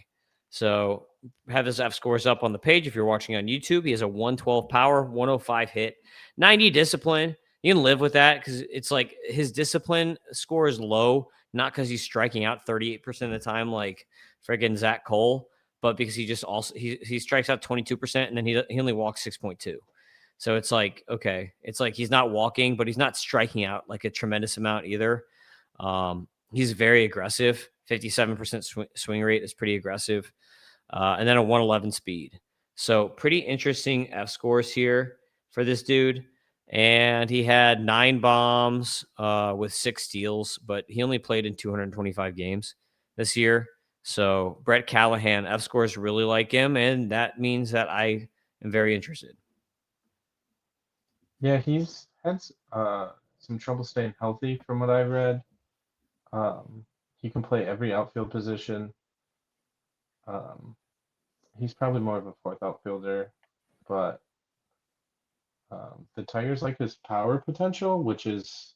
So have his F scores up on the page if you're watching on YouTube. He has a 112 power, 105 hit, 90 discipline. You can live with that because it's like his discipline score is low, not because he's striking out 38% of the time like friggin' Zach Cole, but because he strikes out 22% and then he only walks 6.2. So it's like, okay, it's like he's not walking, but he's not striking out like a tremendous amount either. He's very aggressive. 57% swing rate is pretty aggressive. And then a 111 speed. So pretty interesting F scores here for this dude. And he had 9 bombs with 6 steals, but he only played in 225 games this year. So Brett Callahan, F scores really like him. And that means that I am very interested. Yeah, he's had some trouble staying healthy from what I've read. Um, he can play every outfield position. Um, he's probably more of a fourth outfielder, but the Tigers like his power potential, which is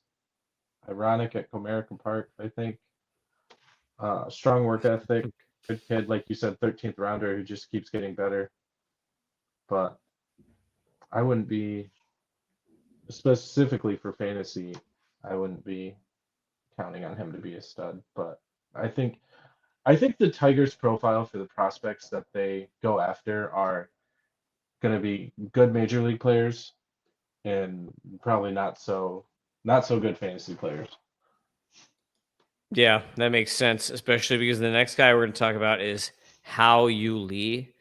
ironic at Comerica Park, I think. Strong work ethic, good kid, like you said, 13th rounder who just keeps getting better. But I wouldn't be specifically for fantasy. I wouldn't be counting on him to be a stud. But I think I think the Tigers' profile for the prospects that they go after are going to be good major league players and probably not so good fantasy players. Yeah, that makes sense, especially because the next guy we're going to talk about is Hao-Yu Lee,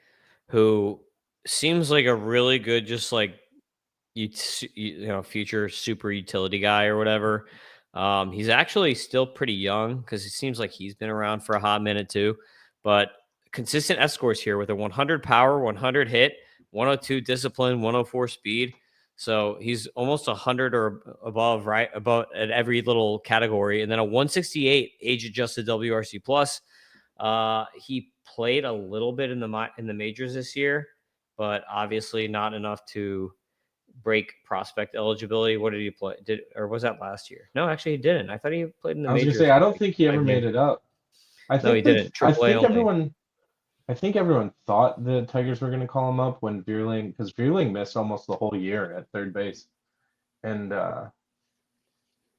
who seems like a really good, just like future super utility guy or whatever. He's actually still pretty young because it seems like he's been around for a hot minute too. But consistent S scores here with a 100 power, 100 hit, 102 discipline, 104 speed. So he's almost 100 or above, right? Above at every little category. And then a 168 age adjusted WRC plus. He played a little bit in the majors this year, but obviously not enough to break prospect eligibility. What did he play? Or was that last year? No, actually he didn't. I thought he played in the I was gonna majors say I for don't like think he ever 9 games. made it up. I No, he think didn't. Triple A only. I think everyone thought the Tigers were going to call him up when because Veerling missed almost the whole year at third base, and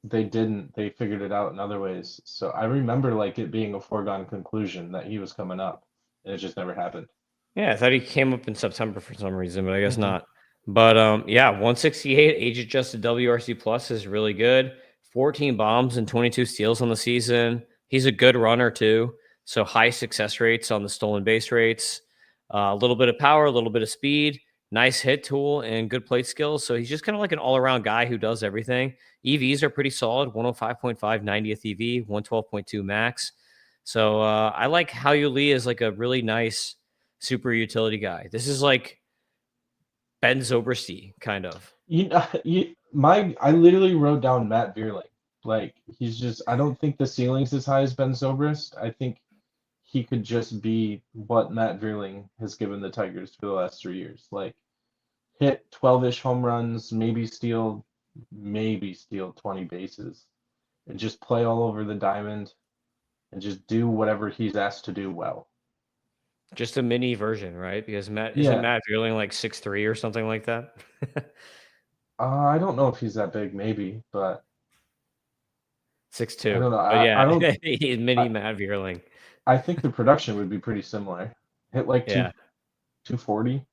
they didn't. They figured it out in other ways. So I remember like it being a foregone conclusion that he was coming up, and it just never happened. Yeah, I thought he came up in September for some reason, but I guess Hmm. not. But yeah, 168 age adjusted WRC plus is really good. 14 bombs and 22 steals on the season. He's a good runner too, so high success rates on the stolen base rates. A little bit of power, a little bit of speed, nice hit tool, and good plate skills. So he's just kind of like an all around guy who does everything. EVs are pretty solid: 105.5, 90th EV, 112.2 max. So I like how Yu Lee is like a really nice super utility guy. This is like Ben Zobrist, kind of. You know, I literally wrote down Matt Veerling. Like he's just I don't think the ceiling's as high as Ben Zobrist. I think he could just be what Matt Veerling has given the Tigers for the last 3 years. Like hit 12-ish home runs, maybe steal 20 bases, and just play all over the diamond and just do whatever he's asked to do well. Just a mini version, right? Because Matt isn't Yeah, Matt Vierling like 6'3" or something like that? I don't know if he's that big, maybe, but I 6'2". don't know. But I yeah, don't. he's mini I, Matt Vierling. I think the production would be pretty similar. Hit like Yeah. 240.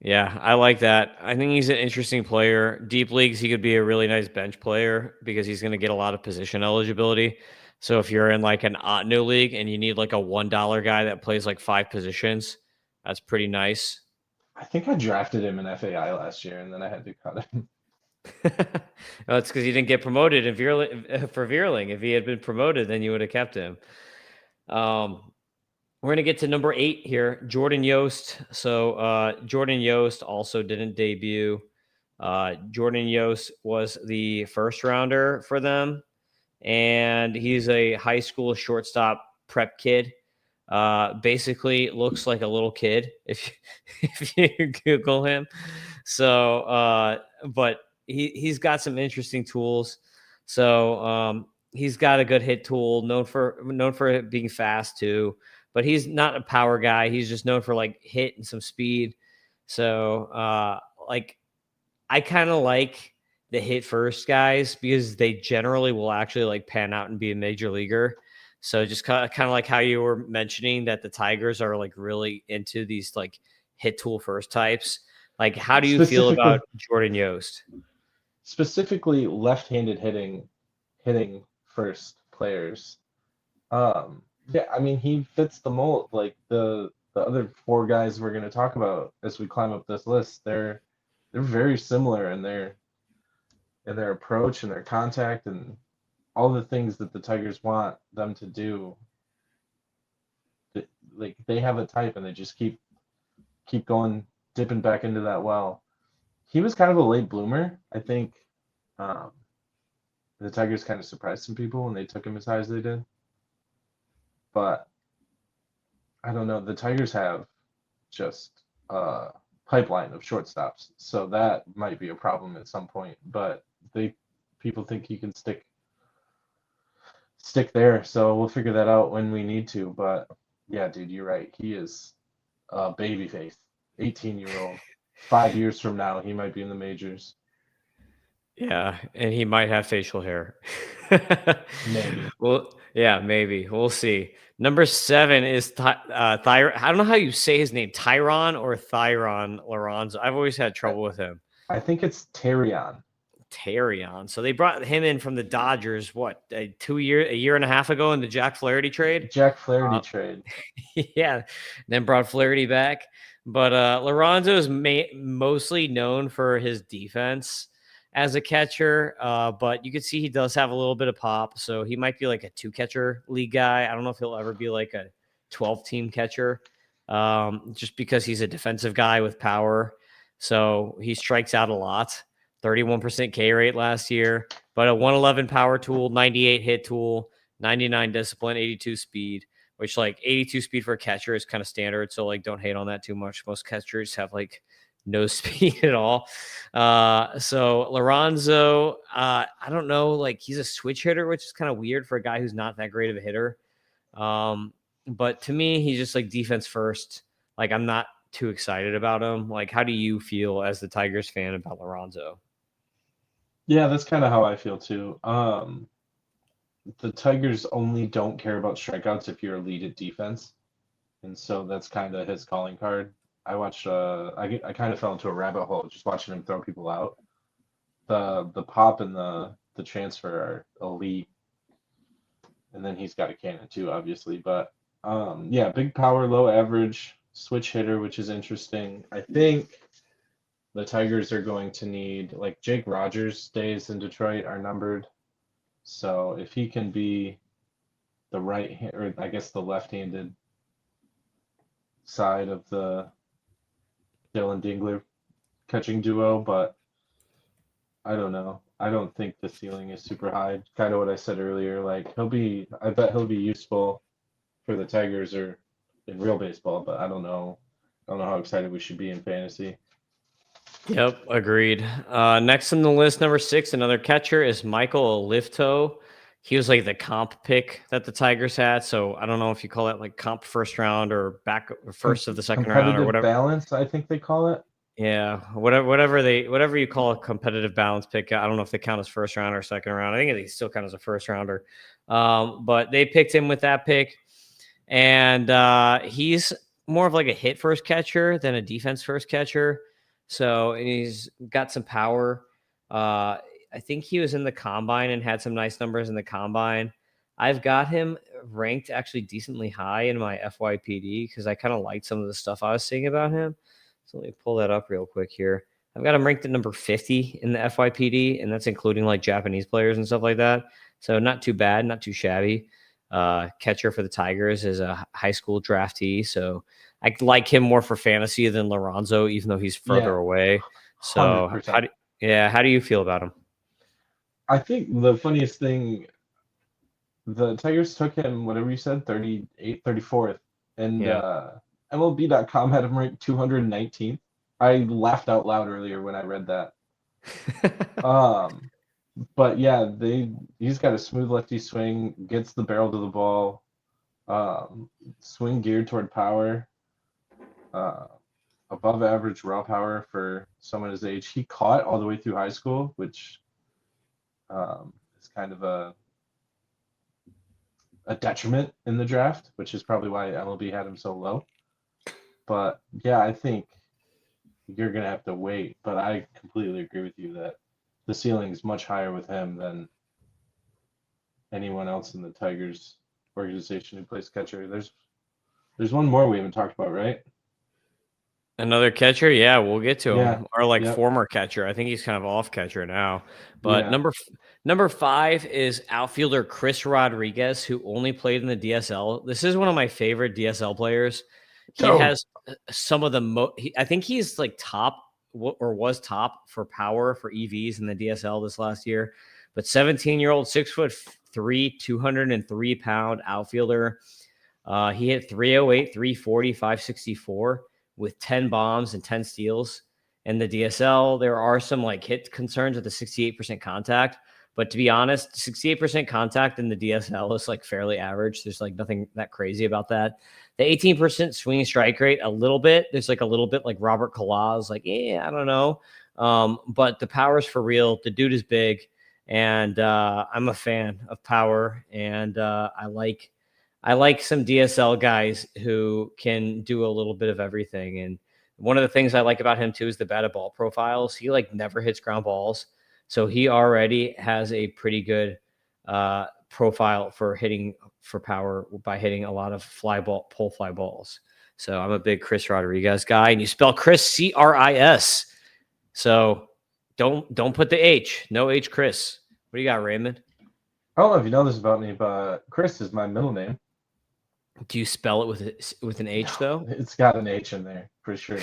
Yeah, I like that. I think he's an interesting player. Deep leagues, he could be a really nice bench player because he's going to get a lot of position eligibility. So if you're in like an Otno league and you need like a $1 guy that plays like 5 positions, that's pretty nice. I think I drafted him in FAI last year, and then I had to cut him. Well, it's because he didn't get promoted in for Veerling. If he had been promoted, then you would have kept him. Um, we're gonna get to number 8 here, Jordan Yost. So Jordan Yost also didn't debut. Jordan Yost was the first rounder for them, and he's a high school shortstop prep kid. Basically looks like a little kid if you, if you Google him. So, but he's got some interesting tools. So he's got a good hit tool, known for being fast too. But he's not a power guy. He's just known for like hit and some speed. So like I kind of like the hit first guys because they generally will actually like pan out and be a major leaguer. So just kind of like how you were mentioning that the Tigers are like really into these like hit tool first types. Like, how do you feel about Specifically, Jordan Yost? specifically left-handed hitting first players. Yeah, I mean he fits the mold. Like the other four guys we're going to talk about as we climb up this list, they're very similar in their approach and their contact and all the things that the Tigers want them to do. Like they have a type and they just keep going dipping back into that well. he was kind of a late bloomer. I think the Tigers kind of surprised some people when they took him as high as they did. But I don't know. The Tigers have just a pipeline of shortstops, so that might be a problem at some point. But people think he can stick there, so we'll figure that out when we need to. But yeah, dude, you're right. He is a baby face, 18-year-old. 5 years from now, he might be in the majors. Yeah, and he might have facial hair. Maybe. Well, yeah, maybe. We'll see. Number 7 is Thayron. I don't know how you say his name, Thayron or Thayron Liranzo. I've always had trouble with him. I think it's Thayron. Thayron. So they brought him in from the Dodgers, what, a year and a half ago in the Jack Flaherty trade? Jack Flaherty trade. Yeah, then brought Flaherty back. But Liranzo is mostly known for his defense as a catcher, but you can see he does have a little bit of pop, so he might be like a 2-catcher league guy. I don't know if he'll ever be like a 12-team catcher, just because he's a defensive guy with power. So he strikes out a lot. 31% K rate last year, but a 111 power tool, 98 hit tool, 99 discipline, 82 speed, which like 82 speed for a catcher is kind of standard. So like, don't hate on that too much. Most catchers have like no speed at all. So Liranzo, I don't know, like he's a switch hitter, which is kind of weird for a guy who's not that great of a hitter. But to me, he's just like defense first. Like I'm not too excited about him. Like, how do you feel as the Tigers fan about Liranzo? Yeah, that's kind of how I feel too. The Tigers only don't care about strikeouts if you're elite at defense, and so that's kind of his calling card. I watched. I kind of fell into a rabbit hole just watching him throw people out. The pop and the transfer are elite, and then he's got a cannon too, obviously. But yeah, big power, low average, switch hitter, which is interesting. I think the Tigers are going to need, like, Jake Rogers' days in Detroit are numbered. So if he can be the right hand, or I guess the left-handed side of the Dylan Dingler catching duo, but I don't know. I don't think the ceiling is super high. Kind of what I said earlier. Like I bet he'll be useful for the Tigers or in real baseball, but I don't know. I don't know how excited we should be in fantasy. Yep, agreed. Next on the list, number 6, another catcher is Michael Oliveto. He was like the comp pick that the Tigers had. So I don't know if you call it like comp first round or back first of the second round or whatever. Balance, I think they call it. Yeah, whatever you call a competitive balance pick. I don't know if they count as first round or second round. I think they still count as a first rounder. But they picked him with that pick, and he's more of like a hit first catcher than a defense first catcher. So, and he's got some power. I think he was in the combine and had some nice numbers in the combine. I've got him ranked actually decently high in my FYPD because I kind of liked some of the stuff I was seeing about him. So let me pull that up real quick here. I've got him ranked at number 50 in the FYPD, and that's including like Japanese players and stuff like that. So not too bad, not too shabby. Catcher for the Tigers is a high school draftee, so I like him more for fantasy than Liranzo, even though he's further away. So, how do you feel about him? I think the funniest thing, the Tigers took him, whatever you said, 38th, 34th, and MLB.com had him ranked 219th. I laughed out loud earlier when I read that. But yeah, he's got a smooth lefty swing, gets the barrel to the ball, swing geared toward power, above average raw power for someone his age. He caught all the way through high school, which is kind of a detriment in the draft, which is probably why MLB had him so low. But yeah, I think you're going to have to wait. But I completely agree with you that the ceiling is much higher with him than anyone else in the Tigers organization who plays catcher. There's one more we haven't talked about, right? Another catcher? Yeah, we'll get to him. Or like former catcher. I think he's kind of off catcher now. But number 5 is outfielder Cris Rodriguez, who only played in the DSL. This is one of my favorite DSL players. He has some of the I think he's like top was top for power for EVs in the DSL this last year. But 17-year-old, 6'3", 203-pound outfielder. He hit 308, 340, 564 with 10 bombs and 10 steals. In the DSL, there are some like hit concerns with the 68% contact. But to be honest, 68% contact in the DSL is like fairly average. There's like nothing that crazy about that. The 18% swinging strike rate, a little bit. There's like a little bit like Robert Kalaz, like, I don't know. But the power's for real. The dude is big. And I'm a fan of power. And I like some DSL guys who can do a little bit of everything. And one of the things I like about him too is the batted ball profiles. He like never hits ground balls. So he already has a pretty good profile for hitting for power by hitting a lot of pull fly balls. So I'm a big Cris Rodriguez guy, and you spell Chris Cris. So don't put the H. No H, Chris. What do you got, Raymond? I don't know if you know this about me, but Chris is my middle name. Do you spell it with an H though? It's got an H in there for sure.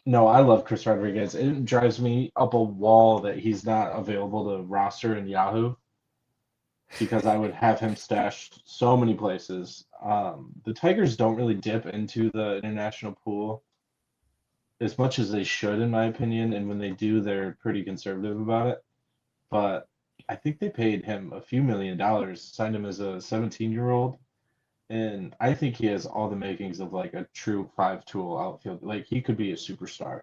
No, I love Cris Rodriguez. It drives me up a wall that he's not available to roster in Yahoo because I would have him stashed so many places. The Tigers don't really dip into the international pool as much as they should, in my opinion. And when they do, they're pretty conservative about it. But I think they paid him a few $1 million, signed him as a 17-year-old. And I think he has all the makings of like a true 5-tool outfield. Like he could be a superstar.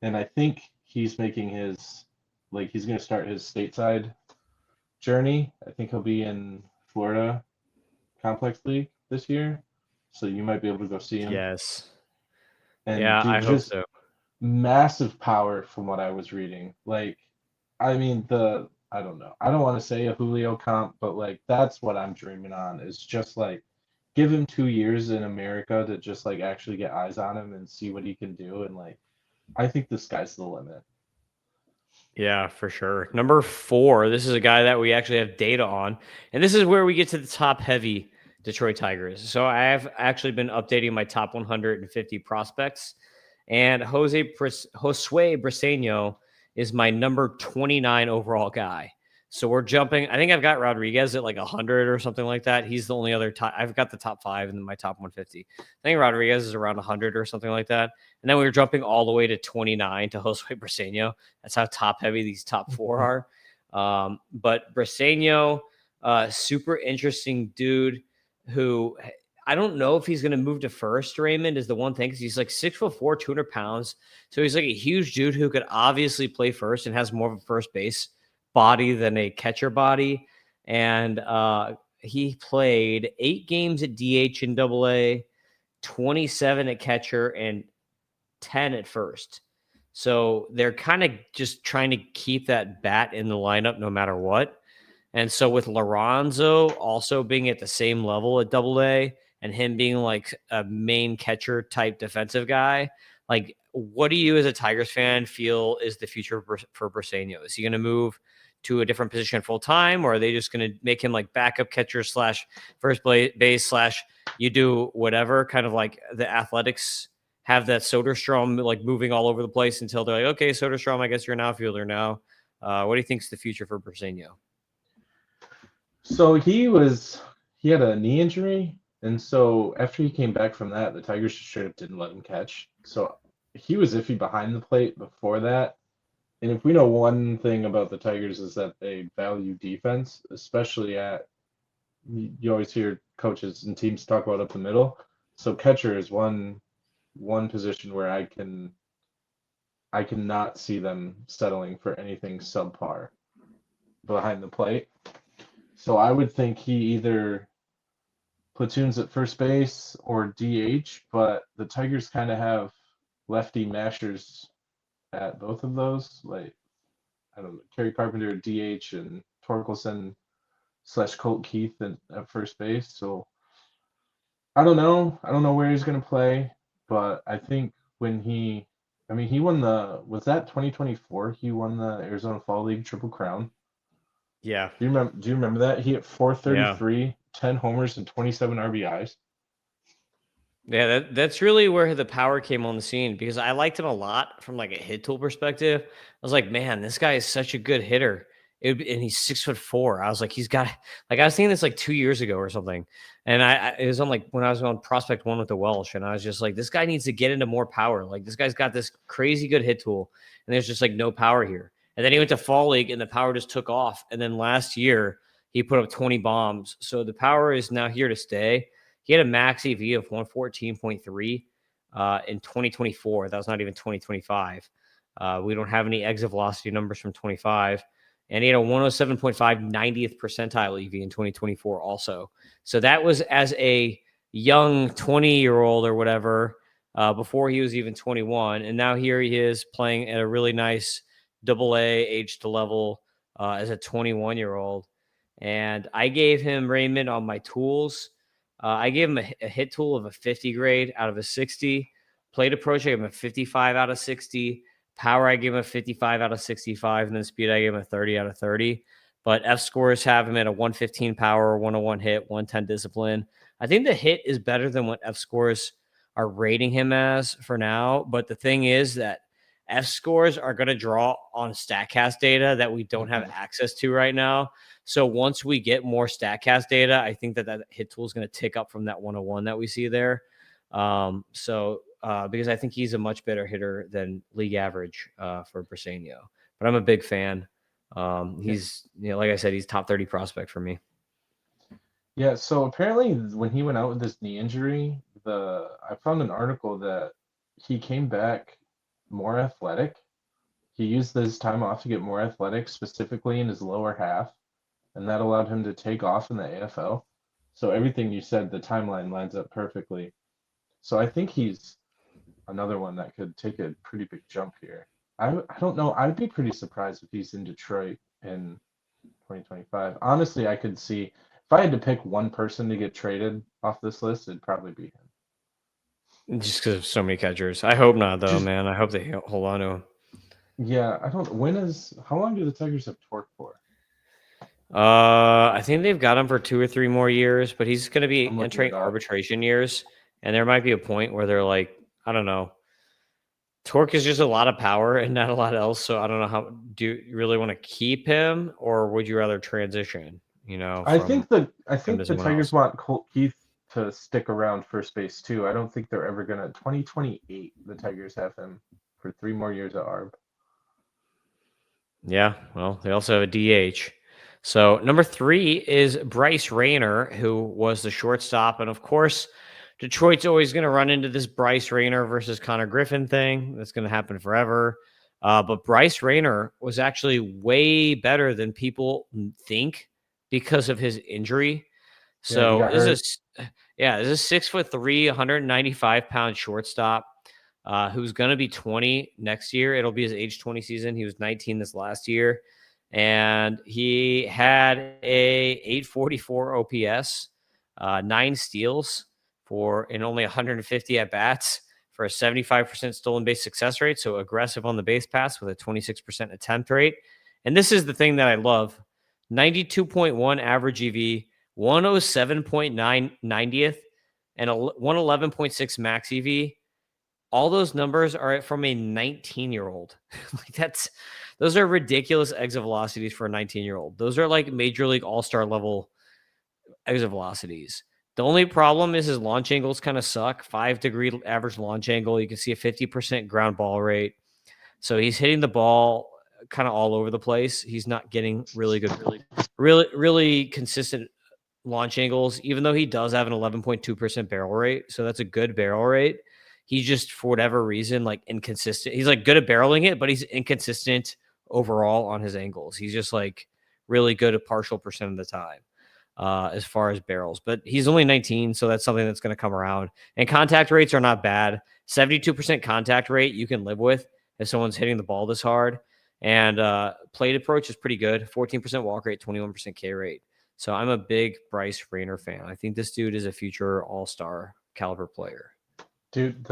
And I think he's making he's going to start his stateside journey. I think he'll be in Florida Complex League this year. So you might be able to go see him. Yes. And yeah, dude, I hope so. Massive power from what I was reading. Like, I mean, I don't know. I don't want to say a Julio comp, but like that's what I'm dreaming on is just like give him 2 years in America to just like actually get eyes on him and see what he can do. And like, I think the sky's the limit. Yeah, for sure. Number 4, this is a guy that we actually have data on. And this is where we get to the top heavy Detroit Tigers. So I have actually been updating my top 150 prospects. And Josue Briceno is my number 29 overall guy. So we're jumping. I think I've got Rodriguez at like 100 or something like that. He's the only other top. I've got the top 5 in my top 150. I think Rodriguez is around 100 or something like that. And then we were jumping all the way to 29 to Josue Briceno. That's how top heavy these top 4 are. But Briceno, super interesting dude who I don't know if he's going to move to first, Raymond, is the one thing because he's like 6'4", 200 pounds. So he's like a huge dude who could obviously play first and has more of a first base body than a catcher body. And he played 8 games at DH in AA, 27 at catcher, and 10 at first. So they're kind of just trying to keep that bat in the lineup no matter what. And so with Liranzo also being at the same level at AA and him being like a main catcher type defensive guy, like what do you as a Tigers fan feel is the future for Briceno? Is he going to move to a different position full time, or are they just going to make him like backup catcher / first base / you do whatever, kind of like the Athletics have that Soderstrom like moving all over the place until they're like, okay, Soderstrom, I guess you're an outfielder now. What do you think is the future for Briceno? So he had a knee injury, and so after he came back from that, the Tigers just straight up didn't let him catch. So he was iffy behind the plate before that. And if we know one thing about the Tigers is that they value defense, especially you always hear coaches and teams talk about up the middle. So catcher is one position where I cannot see them settling for anything subpar behind the plate. So I would think he either platoons at first base or DH, but the Tigers kind of have lefty mashers at both of those. Like, I don't know, Kerry Carpenter at DH and Torkelson / Colt Keith at first base. So I don't know. I don't know where he's going to play, but I think he won was that 2024? He won the Arizona Fall League Triple Crown. Yeah. Do you remember that? He hit 433, 10 homers, and 27 RBIs. Yeah, that's really where the power came on the scene because I liked him a lot from like a hit tool perspective. I was like, man, this guy is such a good hitter. And he's 6'4". I was like, he's got like I was thinking this like 2 years ago or something. And it was on like when I was on Prospect One with the Welsh, and I was just like, this guy needs to get into more power. Like this guy's got this crazy good hit tool, and there's just like no power here. And then he went to fall league, and the power just took off. And then last year he put up 20 bombs. So the power is now here to stay. He had a max EV of 114.3 in 2024. That was not even 2025. We don't have any exit velocity numbers from 25. And he had a 107.5 90th percentile EV in 2024 also. So that was as a young 20-year-old or whatever, before he was even 21. And now here he is playing at a really nice double A age to level as a 21-year-old. And I gave him Raymond on my tools. I gave him a hit tool of a 50 grade out of a 60. Plate approach, I gave him a 55 out of 60. Power, I gave him a 55 out of 65. And then speed, I gave him a 30 out of 30. But F scores have him at a 115 power, 101 hit, 110 discipline. I think the hit is better than what F scores are rating him as for now. But the thing is that F scores are going to draw on StatCast data that we don't have access to right now. So once we get more StatCast data, I think that hit tool is going to tick up from that 101 that we see there. Because I think he's a much better hitter than league average for Briceno. But I'm a big fan. He's, like I said, he's top 30 prospect for me. Yeah, so apparently when he went out with this knee injury, I found an article that he came back more athletic. He used this time off to get more athletic, specifically in his lower half, and that allowed him to take off in the AFL. So everything you said, the timeline lines up perfectly. So I think he's another one that could take a pretty big jump here. I don't know. I'd be pretty surprised if he's in Detroit in 2025. Honestly, I could see if I had to pick one person to get traded off this list, it'd probably be him. Just because of so many catchers. I hope not, though, Just man. I hope they hold on to him. yeah, I don't. How long do the Tigers have Torque for? I think they've got him for 2 or 3 more years, but he's going to be I'm looking entering it up. arbitration years, and there might be a point where they're like, I don't know. Torque is just a lot of power and not a lot else. So I don't know how. Do you really want to keep him, or would you rather transition? From I him to think the someone Tigers else. want Colt Keith to stick around first base too. I don't think they're ever gonna 2028. The Tigers have him for 3 more years at Arb. Yeah, well, they also have a DH. So number 3 is Bryce Rainer, who was the shortstop, and of course, Detroit's always going to run into this Bryce Rainer versus Connor Griffin thing. That's going to happen forever. But Bryce Rainer was actually way better than people think because of his injury. Yeah, he So got hurt. this is 6'3", 195-pound shortstop who's going to be 20 next year. It'll be his age 20 season. He was 19 this last year, and he had a 844 OPS, 9 steals in only 150 at bats for a 75% stolen base success rate. So aggressive on the base pass with a 26% attempt rate. And this is the thing that I love: 92.1 average EV, 107.9 90th, and a 111.6 max EV. All those numbers are from a 19-year-old. Like those are ridiculous exit velocities for a 19-year-old. Those are like major league all-star level exit velocities. The only problem is his launch angles kind of suck. 5-degree average launch angle. You can see a 50% ground ball rate. So he's hitting the ball kind of all over the place. He's not getting really consistent launch angles, even though he does have an 11.2% barrel rate. So that's a good barrel rate. He's just, for whatever reason, like inconsistent. He's like good at barreling it, but he's inconsistent overall on his angles. He's just like really good at partial percent of the time as far as barrels. But he's only 19, so that's something that's going to come around. And contact rates are not bad. 72% contact rate you can live with if someone's hitting the ball this hard. And plate approach is pretty good. 14% walk rate, 21% K rate. So I'm a big Bryce Rainer fan. I think this dude is a future all-star caliber player. Dude,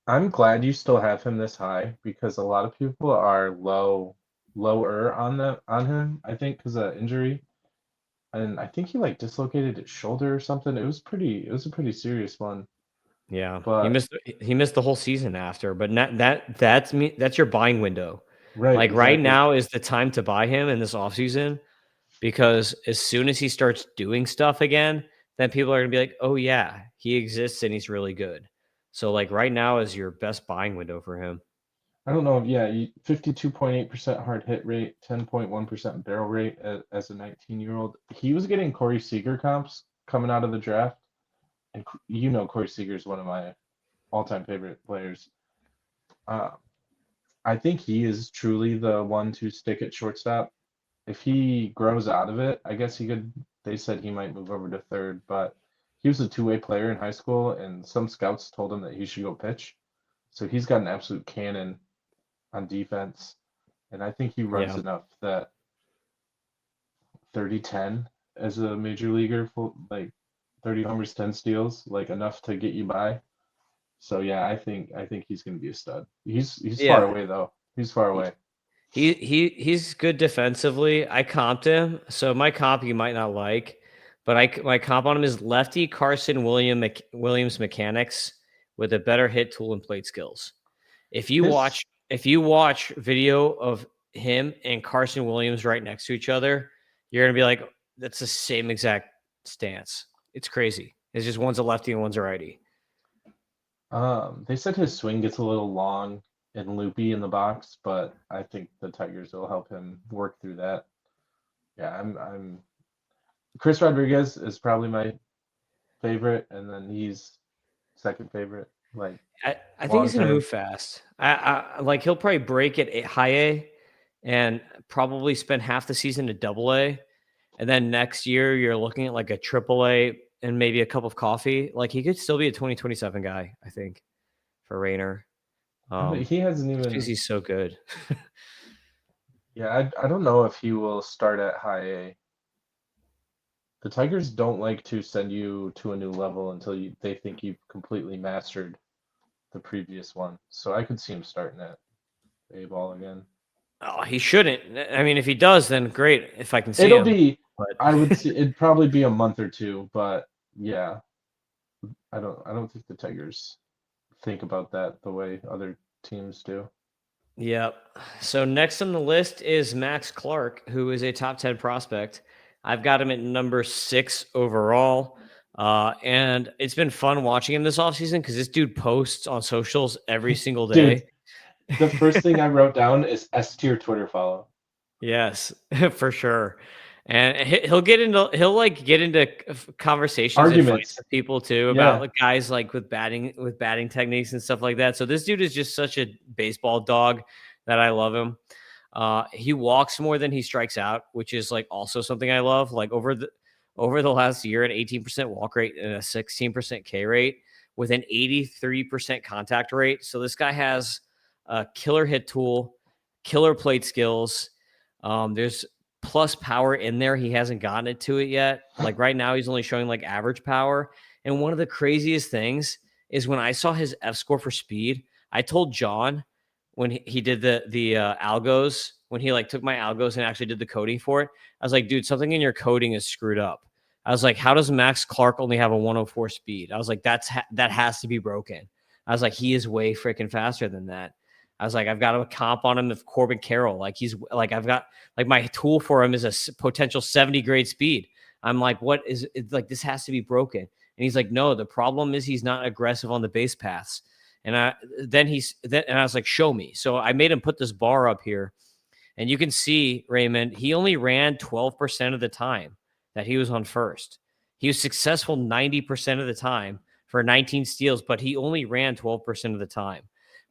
I'm glad you still have him this high because a lot of people are lower on him, I think, because of injury. And I think he like dislocated his shoulder or something. It was a pretty serious one. Yeah, But he missed the whole season after, but that's your buying window. right, Like right exactly. now is the time to buy him in this offseason because as soon as he starts doing stuff again, then people are gonna be like, oh yeah, he exists and he's really good. So like right now is your best buying window for him. I don't know. Yeah, 52.8% hard hit rate, 10.1% barrel rate as a 19-year-old. He was getting Corey Seager comps coming out of the draft, and Corey Seager is one of my all-time favorite players. Uh, I think he is truly the one to stick at shortstop. If he grows out of it, I guess he could. They said he might move over to third, but he was a two-way player in high school, and some scouts told him that he should go pitch. So he's got an absolute cannon on defense, and I think he runs Yeah. enough that 30-10 as a major leaguer, like 30 homers, 10 steals, like enough to get you by. So yeah, I think he's going to be a stud. He's far Yeah. away though. He's far away. He's good defensively. I comped him, so my comp you might not like, but my comp on him is lefty Williams mechanics with a better hit tool and plate skills. His If you watch video of him and Carson Williams right next to each other, you're gonna be like, that's the same exact stance. It's crazy. It's just one's a lefty and one's a righty. they said his swing gets a little long and loopy in the box, but I think the Tigers will help him work through that. Yeah, I'm Cris Rodriguez is probably my favorite, and then he's second favorite, like I think long he's gonna term. move fast. I like he'll probably break at high A and probably spend half the season at double A. And then next year you're looking at like a triple A and maybe a cup of coffee. Like he could still be a 2027 guy, I think, for Rainer. He hasn't Just because even. he's so good. Yeah, I don't know if he will start at high A. The Tigers don't like to send you to a new level until they think you've completely mastered the previous one. So I could see him starting at A ball again. Oh, he shouldn't. I mean, if he does, then great. If I can see It'll him, be, but I would see, it'd probably be a month or two, but yeah, I don't think the Tigers think about that the way other teams do. yep. So next on the list is Max Clark, who is a top 10 prospect. I've got him at number 6 overall. And it's been fun watching him this offseason because this dude posts on socials every single Dude, day. the first thing I wrote down is S tier Twitter follow. Yes, for sure. And he'll like get into conversations and fights Arguments. with people too about Yeah. like guys like with batting techniques and stuff like that. So this dude is just such a baseball dog that I love him. He walks more than he strikes out, which is like also something I love. Like over the last year, an 18% walk rate and a 16% K rate with an 83% contact rate. So this guy has a killer hit tool, killer plate skills. There's plus power in there. He hasn't gotten it to it yet. Like right now, he's only showing like average power. And one of the craziest things is when I saw his F score for speed, I told John when he did the algos, when he like took my algos and actually did the coding for it, I was like, dude, something in your coding is screwed up. I was like, how does Max Clark only have a 104 speed? I was like, that has to be broken. I was like, he is way freaking faster than that. I was like, I've got a comp on him of Corbin Carroll. Like he's like, I've got like my tool for him is a potential 70 grade speed. I'm like, what is it? Like this has to be broken. And he's like, no, the problem is he's not aggressive on the base paths. And I was like, show me. So I made him put this bar up here, and you can see Raymond. He only ran 12% of the time that he was on first. He was successful 90% of the time for 19 steals, but he only ran 12% of the time,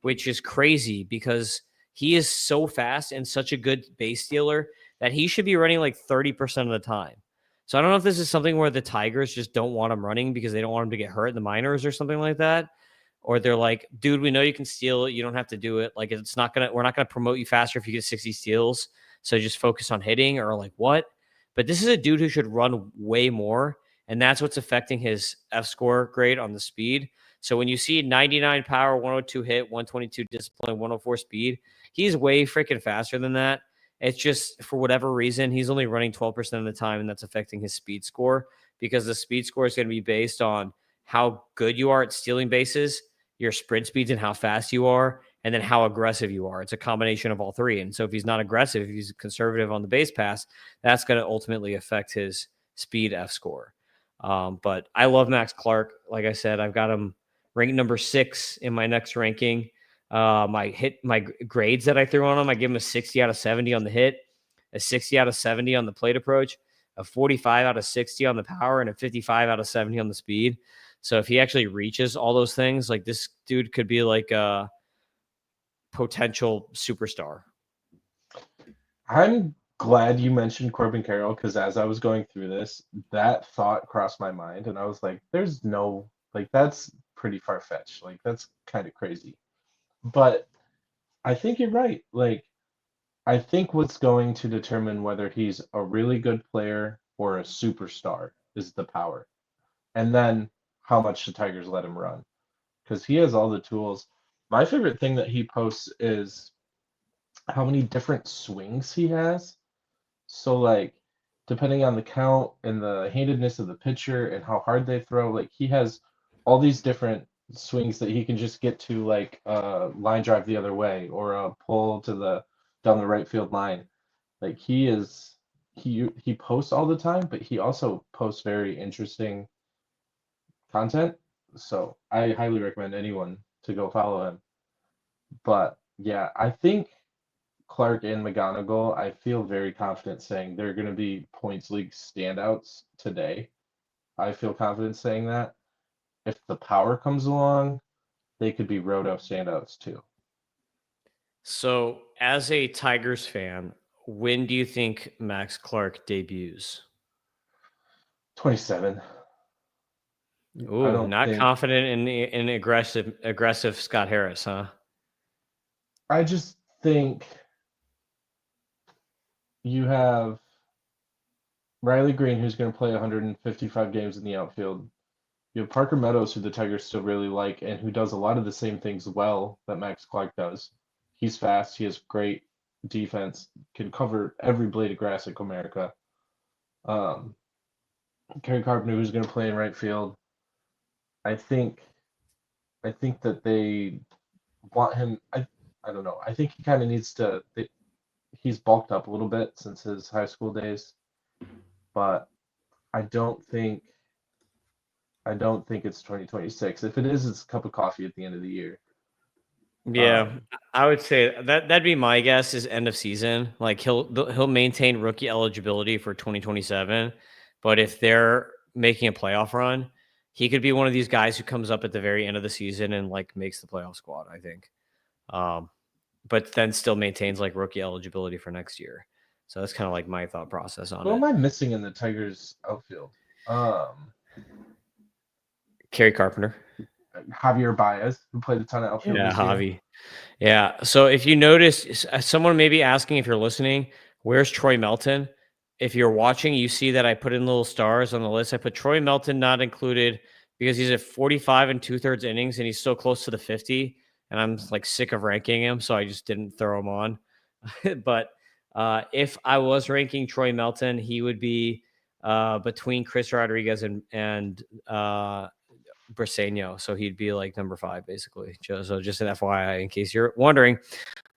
which is crazy because he is so fast and such a good base stealer that he should be running like 30% of the time. So I don't know if this is something where the Tigers just don't want him running because they don't want him to get hurt in the minors or something like that. Or they're like, dude, we know you can steal it. You don't have to do it. Like, we're not going to promote you faster if you get 60 steals. So just focus on hitting or like what? But this is a dude who should run way more. And that's what's affecting his F score grade on the speed. So when you see 99 power, 102 hit, 122 discipline, 104 speed, he's way freaking faster than that. It's just for whatever reason, he's only running 12% of the time, and that's affecting his speed score because the speed score is going to be based on how good you are at stealing bases, your sprint speeds and how fast you are, and then how aggressive you are. It's a combination of all three. And so if he's not aggressive, if he's conservative on the base pass, that's going to ultimately affect his speed F score. But I love Max Clark. Like I said, I've got him ranked number 6 in my next ranking. My grades that I threw on him, I give him a 60 out of 70 on the hit, a 60 out of 70 on the plate approach, a 45 out of 60 on the power, and a 55 out of 70 on the speed. So if he actually reaches all those things, like this dude could be like a potential superstar. I'm glad you mentioned Corbin Carroll because as I was going through this, that thought crossed my mind, and I was like, "There's no that's pretty far fetched. Like that's kind of crazy." But I think you're right. Like I think what's going to determine whether he's a really good player or a superstar is the power, and then how much the Tigers let him run because he has all the tools. My favorite thing that he posts is how many different swings he has. So like depending on the count and the handedness of the pitcher and how hard they throw, like he has all these different swings that he can just get to like a line drive the other way or a pull to the down the right field line. Like he posts all the time, but he also posts very interesting content. So I highly recommend anyone to go follow him. But yeah, I think Clark and McGonigle, I feel very confident saying they're going to be points league standouts today. I feel confident saying that. If the power comes along, they could be roto standouts too. So as a Tigers fan, when do you think Max Clark debuts? 27. I Ooh, don't not think. confident in aggressive Scott Harris, huh? I just think you have Riley Green, who's going to play 155 games in the outfield. You have Parker Meadows, who the Tigers still really like, and who does a lot of the same things well that Max Clark does. He's fast. He has great defense. Can cover every blade of grass in Comerica. Um, Kerry Carpenter, who's going to play in right field. I think. I think that they want him. I don't know. I think he kind of needs to. He's bulked up a little bit since his high school days, but I don't think. I don't think it's 2026. If it is, it's a cup of coffee at the end of the year. Yeah, I would say that'd be my guess is end of season. Like he'll maintain rookie eligibility for 2027, but if they're making a playoff run, he could be one of these guys who comes up at the very end of the season and like makes the playoff squad, I think. But then still maintains like rookie eligibility for next year. So that's kind of like my thought process on Who it. am I missing in the Tigers outfield? Kerry Carpenter. Javier Baez, who played a ton of outfield Yeah, this year. Javi. Yeah. So if you notice, someone may be asking if you're listening, where's Troy Melton? If you're watching, you see that I put in little stars on the list. I put Troy Melton not included because he's at 45 and 2/3 innings and he's so close to the 50. And I'm like sick of ranking him. So I just didn't throw him on. But if I was ranking Troy Melton, he would be between Cris Rodriguez and Briceno. So he'd be like number 5, basically. So just an FYI, in case you're wondering.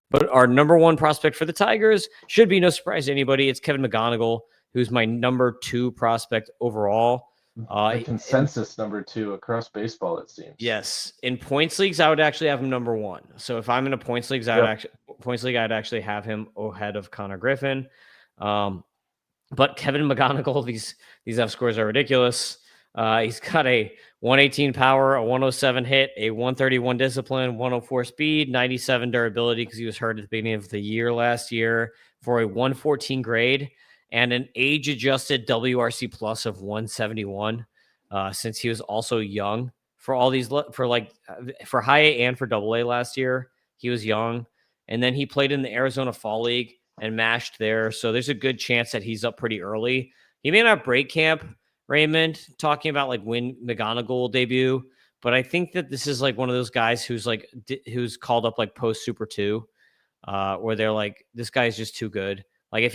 But our number 1 prospect for the Tigers should be no surprise to anybody. It's Kevin McGonigle, who's my number 2 prospect overall. The consensus number 2 across baseball, it seems. Yes, in points leagues, I would actually have him number 1. So if I'm in a points leagues, I'd actually have him ahead of Connor Griffin. But Kevin McGonigle, these F scores are ridiculous. He's got a 118 power, a 107 hit, a 131 discipline, 104 speed, 97 durability because he was hurt at the beginning of the year last year for a 114 grade and an age-adjusted WRC plus of 171. Since he was also young for all these for high A and for double A last year, he was young, and then he played in the Arizona Fall League and mashed there. So there's a good chance that he's up pretty early. He may not break camp, Raymond, talking about like when McGonigle will debut, but I think that this is like one of those guys who's called up like post Super 2, where they're like, this guy's just too good. Like if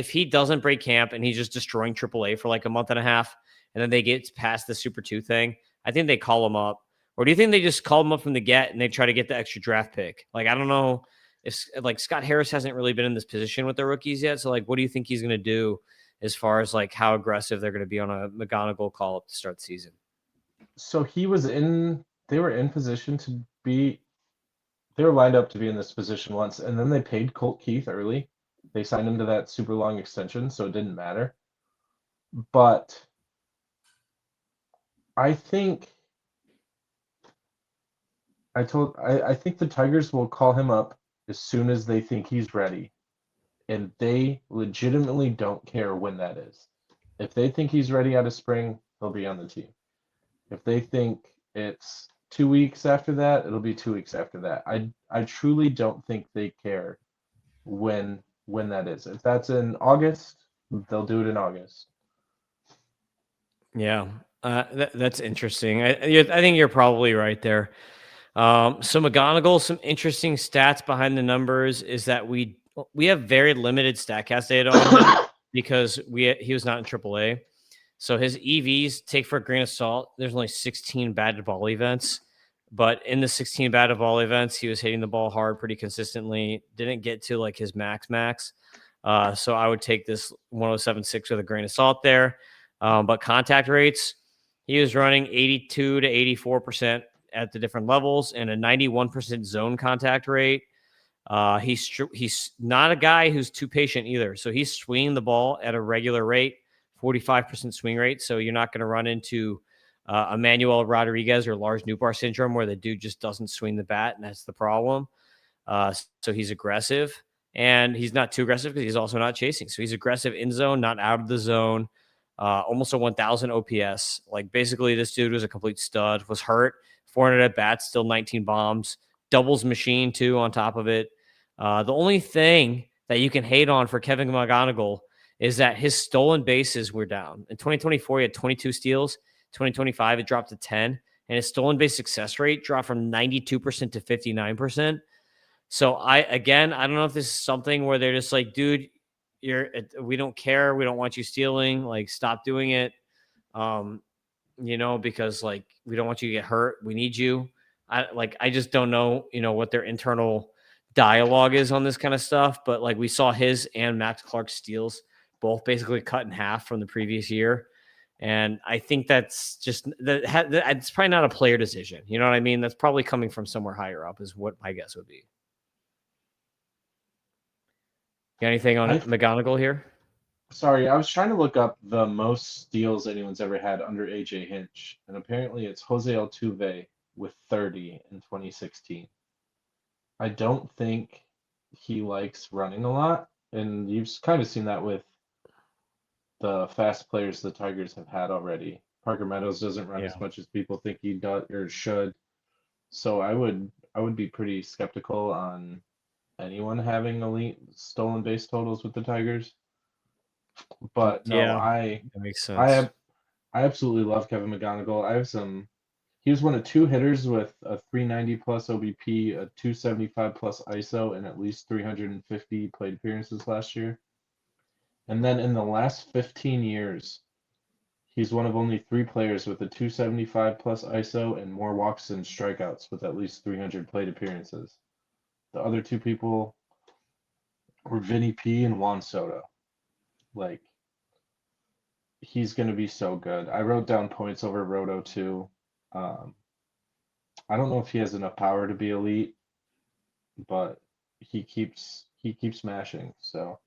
he doesn't break camp and he's just destroying AAA for like a month and a half, and then they get past the Super 2 thing, I think they call him up. Or do you think they just call him up from the get and they try to get the extra draft pick? Like, I don't know if like Scott Harris hasn't really been in this position with the rookies yet. So like, what do you think he's going to do as far as like how aggressive they're going to be on a McGonigle call up to start the season? So they were in position to be, they were lined up to be in this position once, and then they paid Colt Keith early. They signed him to that super long extension, so it didn't matter. But I think I think the Tigers will call him up as soon as they think he's ready. And they legitimately don't care when that is. If they think he's ready out of spring, he'll be on the team. If they think it's 2 weeks after that, it'll be 2 weeks after that. I truly don't think they care when that is. If that's in August, they'll do it in August. Yeah, that's interesting. I think you're probably right there. So McGonigle, some interesting stats behind the numbers is that we have very limited Statcast data on him because he was not in AAA. So his EVs, take for a grain of salt, there's only 16 batted ball events. But in the 16 batted ball events, he was hitting the ball hard pretty consistently. Didn't get to like his max. So I would take this 107.6 with a grain of salt there. But contact rates, he was running 82 to 84% at the different levels and a 91% zone contact rate. He's not a guy who's too patient either. So he's swinging the ball at a regular rate, 45% swing rate. So you're not going to run into Emmanuel Rodriguez or Lars Nootbaar syndrome where the dude just doesn't swing the bat, and that's the problem. So he's aggressive, and he's not too aggressive because he's also not chasing. So he's aggressive in zone, not out of the zone. Almost a 1,000 OPS. Like basically, this dude was a complete stud. Was hurt, 400 at bats, still 19 bombs, doubles machine too on top of it. The only thing that you can hate on for Kevin McGonigle is that his stolen bases were down. In 2024, he had 22 steals. 2025, it dropped to 10, and his stolen base success rate dropped from 92% to 59%. So I don't know if this is something where they're just like, dude, we don't care. We don't want you stealing. Like, stop doing it. Because like, we don't want you to get hurt. We need you. I just don't know, what their internal dialogue is on this kind of stuff. But like, we saw his and Max Clark's steals both basically cut in half from the previous year. And I think that's just it's probably not a player decision. You know what I mean? That's probably coming from somewhere higher up is what my guess would be. Got anything on McGonigle here? Sorry, I was trying to look up the most steals anyone's ever had under AJ Hinch, and apparently it's Jose Altuve with 30 in 2016. I don't think he likes running a lot, and you've kind of seen that with the fast players the Tigers have had already. Parker Meadows doesn't run as much as people think he does or should. So I would be pretty skeptical on anyone having elite stolen base totals with the Tigers. But no, that makes sense. I absolutely love Kevin McGonigle. He was one of two hitters with a 390 plus OBP, a 275 plus ISO, and at least 350 plate appearances last year. And then in the last 15 years, he's one of only three players with a 275 plus ISO and more walks and strikeouts with at least 300 plate appearances. The other two people were Vinny P and Juan Soto. Like, he's going to be so good. I wrote down points over Roto too. I don't know if he has enough power to be elite, but he keeps smashing. So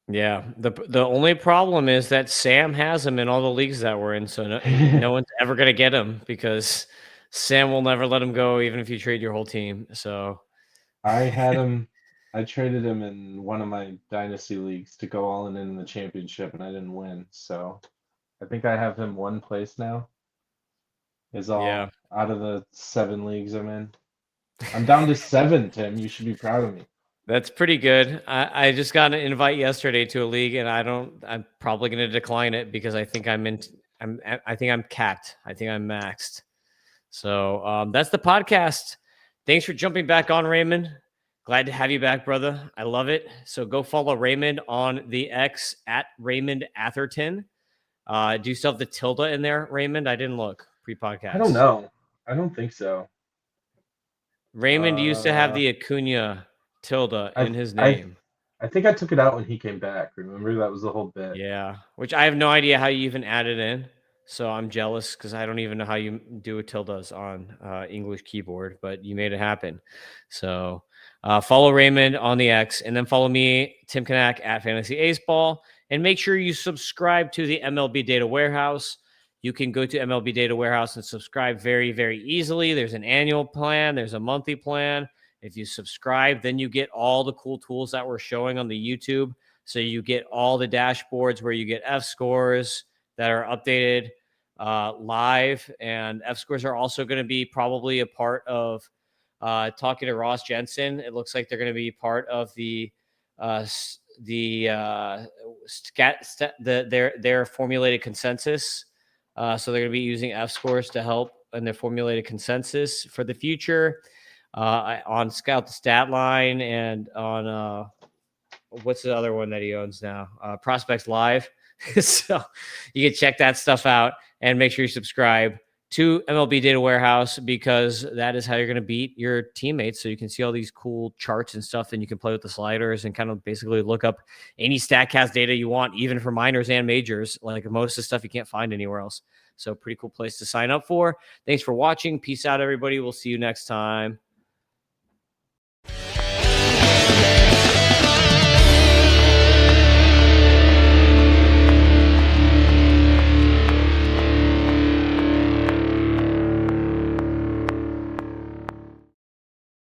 yeah, the only problem is that Sam has him in all the leagues that we're in, so no one's ever gonna get him because Sam will never let him go, even if you trade your whole team. So I had him. I traded him in one of my dynasty leagues to go all in the championship, and I didn't win. So I think I have him one place now. Is all out of the 7 leagues I'm in. I'm down to 7, Tim. You should be proud of me. That's pretty good. I just got an invite yesterday to a league, and I'm probably going to decline it because I think I think I'm capped. I think I'm maxed. So that's the podcast. Thanks for jumping back on, Raymond. Glad to have you back, brother. I love it. So go follow Raymond on the X at Raymond Atherton. Do you still have the tilde in there, Raymond? I didn't look. pre-podcast? I don't know. I don't think so. Raymond used to have the Acuna tilde I in his I name. I think I took it out when he came back. Remember, that was the whole bit. Yeah, which I have no idea how you even add it in. So I'm jealous because I don't even know how you do a tildes on English keyboard, but you made it happen. So follow Raymond on the X, and then follow me, Tim Kanak, at Fantasy Ace Ball, and make sure you subscribe to the MLB Data Warehouse. You can go to MLB Data Warehouse and subscribe very, very easily. There's an annual plan, there's a monthly plan. If you subscribe, then you get all the cool tools that we're showing on the YouTube. So you get all the dashboards where you get F scores that are updated live, and F scores are also going to be probably a part of talking to Ross Jensen. It looks like they're going to be part of their formulated consensus. So they're going to be using F scores to help in their formulated consensus for the future on Scout the Stat Line and on what's the other one that he owns now? Prospects Live. So you can check that stuff out and make sure you subscribe to MLB Data Warehouse, because that is how you're going to beat your teammates. So you can see all these cool charts and stuff, and you can play with the sliders and kind of basically look up any StatCast data you want, even for minors and majors. Like most of the stuff you can't find anywhere else. So pretty cool place to sign up for. Thanks for watching. Peace out, everybody. We'll see you next time.